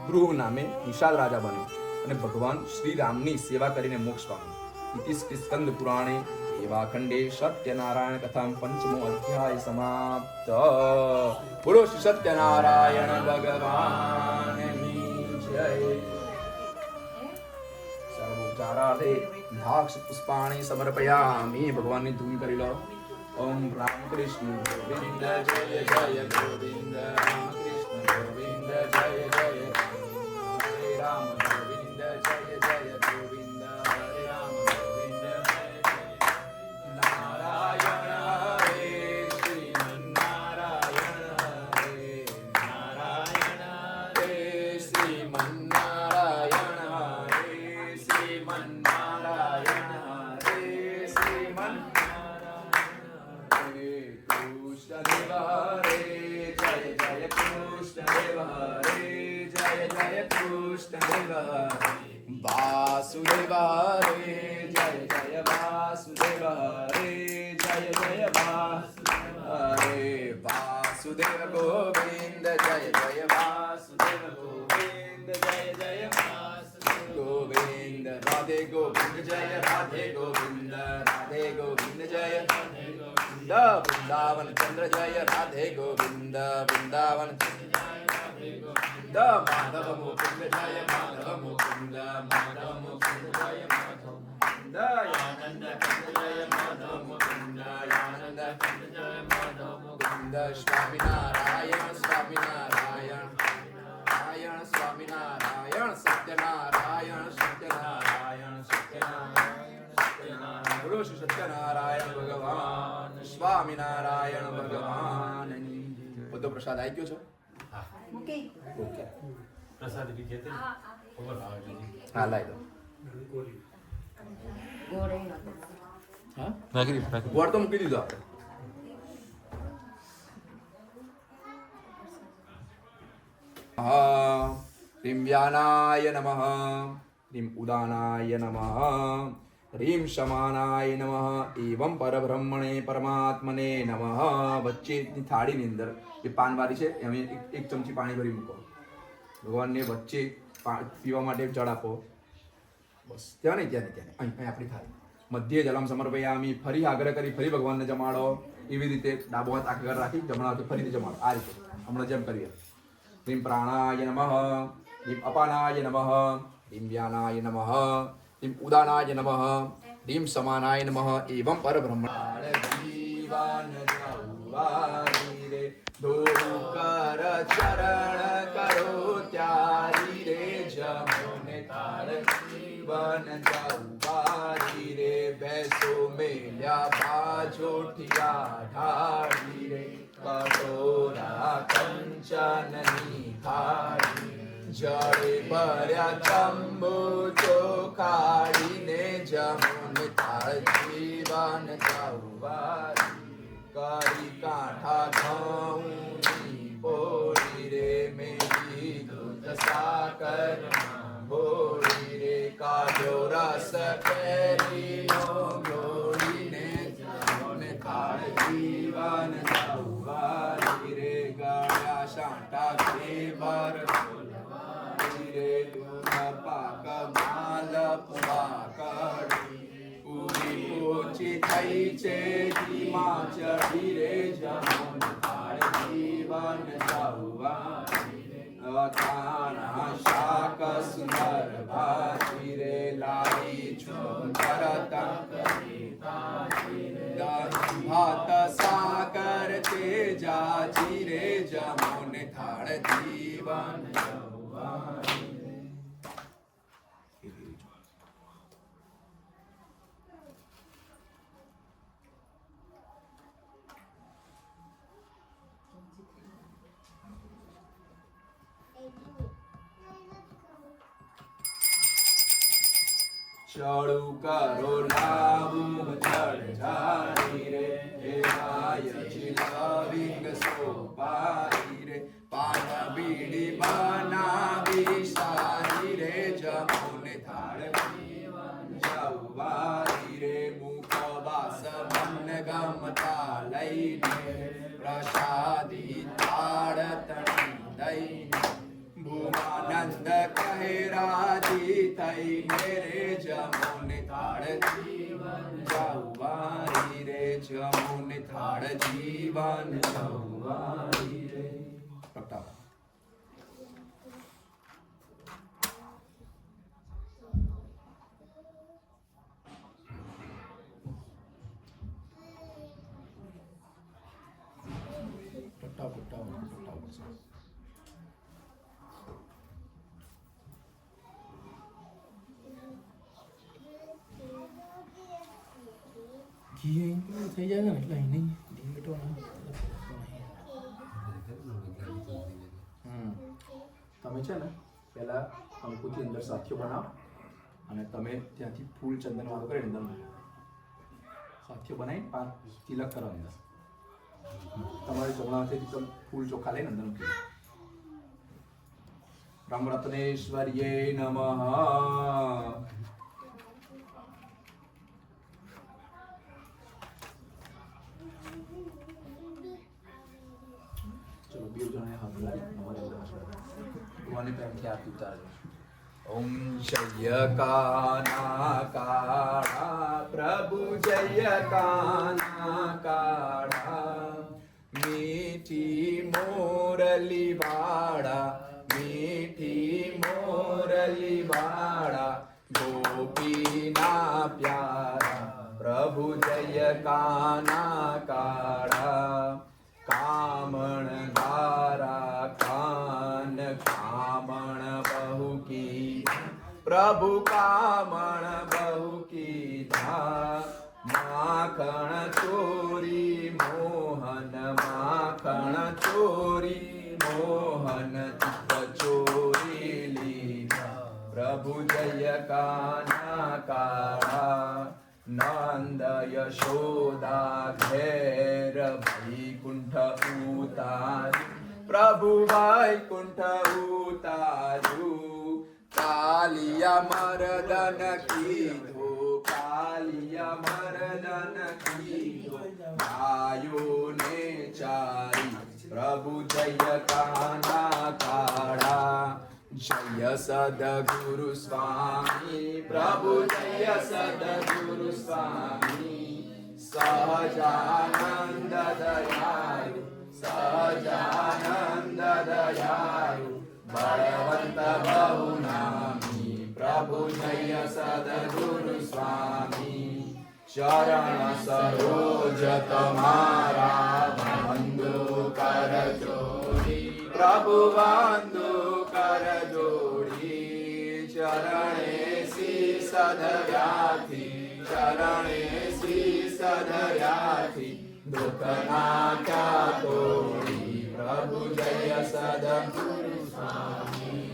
ગૃહ નામે નિષાદ રાજા બન્યો અને ભગવાન શ્રી રામની સેવા કરીને મોક્ષ પામ્યો. ઇતિ સ્કંદ પુરાણે એવાખંડે સત્યનારાયણ કથા પંચમો અધ્યાય સમાપ્ત. બોલો શ્રી સત્યનારાયણ ભગવાનની જય. સર્વોપચારાર્થે દાક્ષ પુષ્પાણિ સમર્પયામિ. ભગવાનની ધૂન કરી લો. ઓમ રામકૃષ્ણ ગોવિંદ જય જય ગોવિંદ. રામકૃષ્ણ ગોવિંદ જય જય. હરે રામ ગોવિંદ જય જય ગોવિંદ. હરે રામ ગોવિંદ જય જય. નારાયણ હરે શ્રીમન્નારાયણ હરે. નારાયણ હરે શ્રીમન્નારાયણ હરે. શ્રીમન્નારાયણ હરે. કૃષ્ણદેવ હરે. જય જય કૃષ્ણદેવ હરે. જય જય કૃષ્ણદેવ હરે. વાસુદેવ હરે. જય જય વાસુદેવ હરે. જય જય વાસુદેવ હરે. વાસુદેવ ગોવિંદ. જય જય વાસુદેવ ગોવિંદ. જય જય વાસુદેવ ગોવિંદ. રાધે ગોવિંદ જય રાધે ગોવિંદ. રાધે ગોવિંદ જય રાધે ગોવિંદ. વૃંદાવન ચંદ્ર જય રાધે ગોવિંદ. વૃંદાવન ચંદ્ર જય રાધે ગોવિંદ. માધવ મુકુંદ જય માધવ મુકુંદ. માધવ મુકુંદ જય માધવ મુકુંદ. આનંદ કંદ જય માધવ મુકુંદ. આનંદ કંદ જય માધવ મુકુંદ. સ્વામિનારાયણ સ્વામિનારાયણ નારાયણ સ્વામિનારાયણ. સત્યનારાયણ સત્યનારાયણ સત્યનારાયણ સત્યનારાયણ. બોલો શ્રી સત્યનારાયણ ભગવાન સ્વામિનારાયણ ભગવાન. બધો પ્રસાદ આવી ગયો છે? ઓકે. પ્રસાદ લીધે તે હા લાવી દો. હા ગોળ તો મૂકી દીધો આપણે. ह्रीं व्यानाय नमः. ह्रीं उदानाय नमः. ह्रीं शमानाय नमः. एवं परब्रह्मणे परमात्मने नमः. વચ્ચેની થાળીની અંદર એ પાનવારી છે એમાં એક ચમચી પાણી ભરી મૂકો. ભગવાનને વચ્ચે પીવા માટે જળ આપો. બસ ત્યાં નહીં અહીં આપણી થાળી. મધ્ય જલમ સમર્પયામિ. ફરી આગ્રહ કરી ફરી ભગવાનને જમાડો. એવી રીતે ડાબો હાથ આગળ રાખી જમણા હાથે ફરીથી જમાડો આ રીતે હમણાં જેમ કરીએ ह्रीं प्राणाय नमः ह्रीं अपानाय नमः ह्रीं व्यानाय नमः ह्रीं उदानाय नमः ह्रीं समानाय नमः एवं परब्रह्मण जीवन जौवारी रे धोकर चरण करो त्यारी रे जमुने तार जीवन जौवारी रे बैसो मेल्या बाजोठिया ढाड़ी रे कटोरा कंचननी थाળી જળે ભર્યા ચંબુ ચોખાડીને જમુન થાળ જીવન જૌવારી કરી કાંઠા ઘઉંની પોળી રે મેરી દૂધ સાકર બોળી રે કાઢ્યો રસ કેરીનો ગોળીને જમુન થાળ જીવન જૌવારી રે ગળ્યા શાંટા ખેબર રે દૂધ પાક માલ પુવાકડી પૂરી પોચી થઈ છે ધીમા ચડી રે જમુન થાળ જીવન જૌવારી અથાણા શાક સુંદર ભાજી રે લાવી છું તરત ભાત સાકર તે જાજી રે જમુન થાળ જીવન જૌવારી ચડુ કરો લાવું ચડ જાડી રે એવાય ચિલાવિંગ સોપારી રે પાન બીડી બનાવી સારી રે જમુન થાળ જીવન જૌવારી રે મુખવાસ મન ગમતા લઈને પ્રસાદી થાળ તણી દઈને ભૂમાનંદ કહે રાજી થઈને રે જમુન થાળ જીવન જૌવારી રે જમુન થાળ જીવન જૌવારી રે પ્રગટાવો ઘી અહીં થઈ જાય ને એટલે અહીં નહીં ઘી મીઠો તમે છે ને પહેલા કંકુથી અંદર સાથીઓ બનાવો અને તમે ત્યાંથી ફૂલ ચંદન વાળો કરીને અંદર સાથીઓ બનાવી 5 તિલક કરો અંદર તમારે જમણા હાથેથી તમે ફૂલ ચોખા લઈને અંદર મૂકી બ્રહ્મરત્નેશ્વર્યે નમઃ चलो 2 जने हाथ मिलाए हमारे भगवान प्रेमથી આરતી ઉતારજો ઓમ શય્યકાના કાળા પ્રભુ જયકાના કાળા મીઠી મોરલી વાળા ગોપીના પ્યારા પ્રભુ જયકાના કાળા कामण धारा कान कामण बहु की प्रभु कामण बहु की धा माखण चोरी मोहन चित्त चोरी लीधा प्रभु जय काना काळा नंद यशोदा घेर वैकुंठ उतारू प्रभु वैकुंठ उतारू कालिया मर्दन कीधो आयो ने चारी प्रभु जय काना काळा जय सद्गुरु स्वामी प्रभु जय सद्गुरु स्वामी સહજાનંદ દયાળુ સહજાનંદ દયાળુ બળવંત બહુ નામી પ્રભુ જય સદગુરુ સ્વામી ચરણ સરોજ તમારા બંધુ કર જોડી પ્રભુ બંધુ કર જોડી ચરણે શીશ ધર્યાથી ચરણે શીશ ધર્યાથી દુઃખ નાખ્યા તોડી પ્રભુ જય સદગુરુ સ્વામી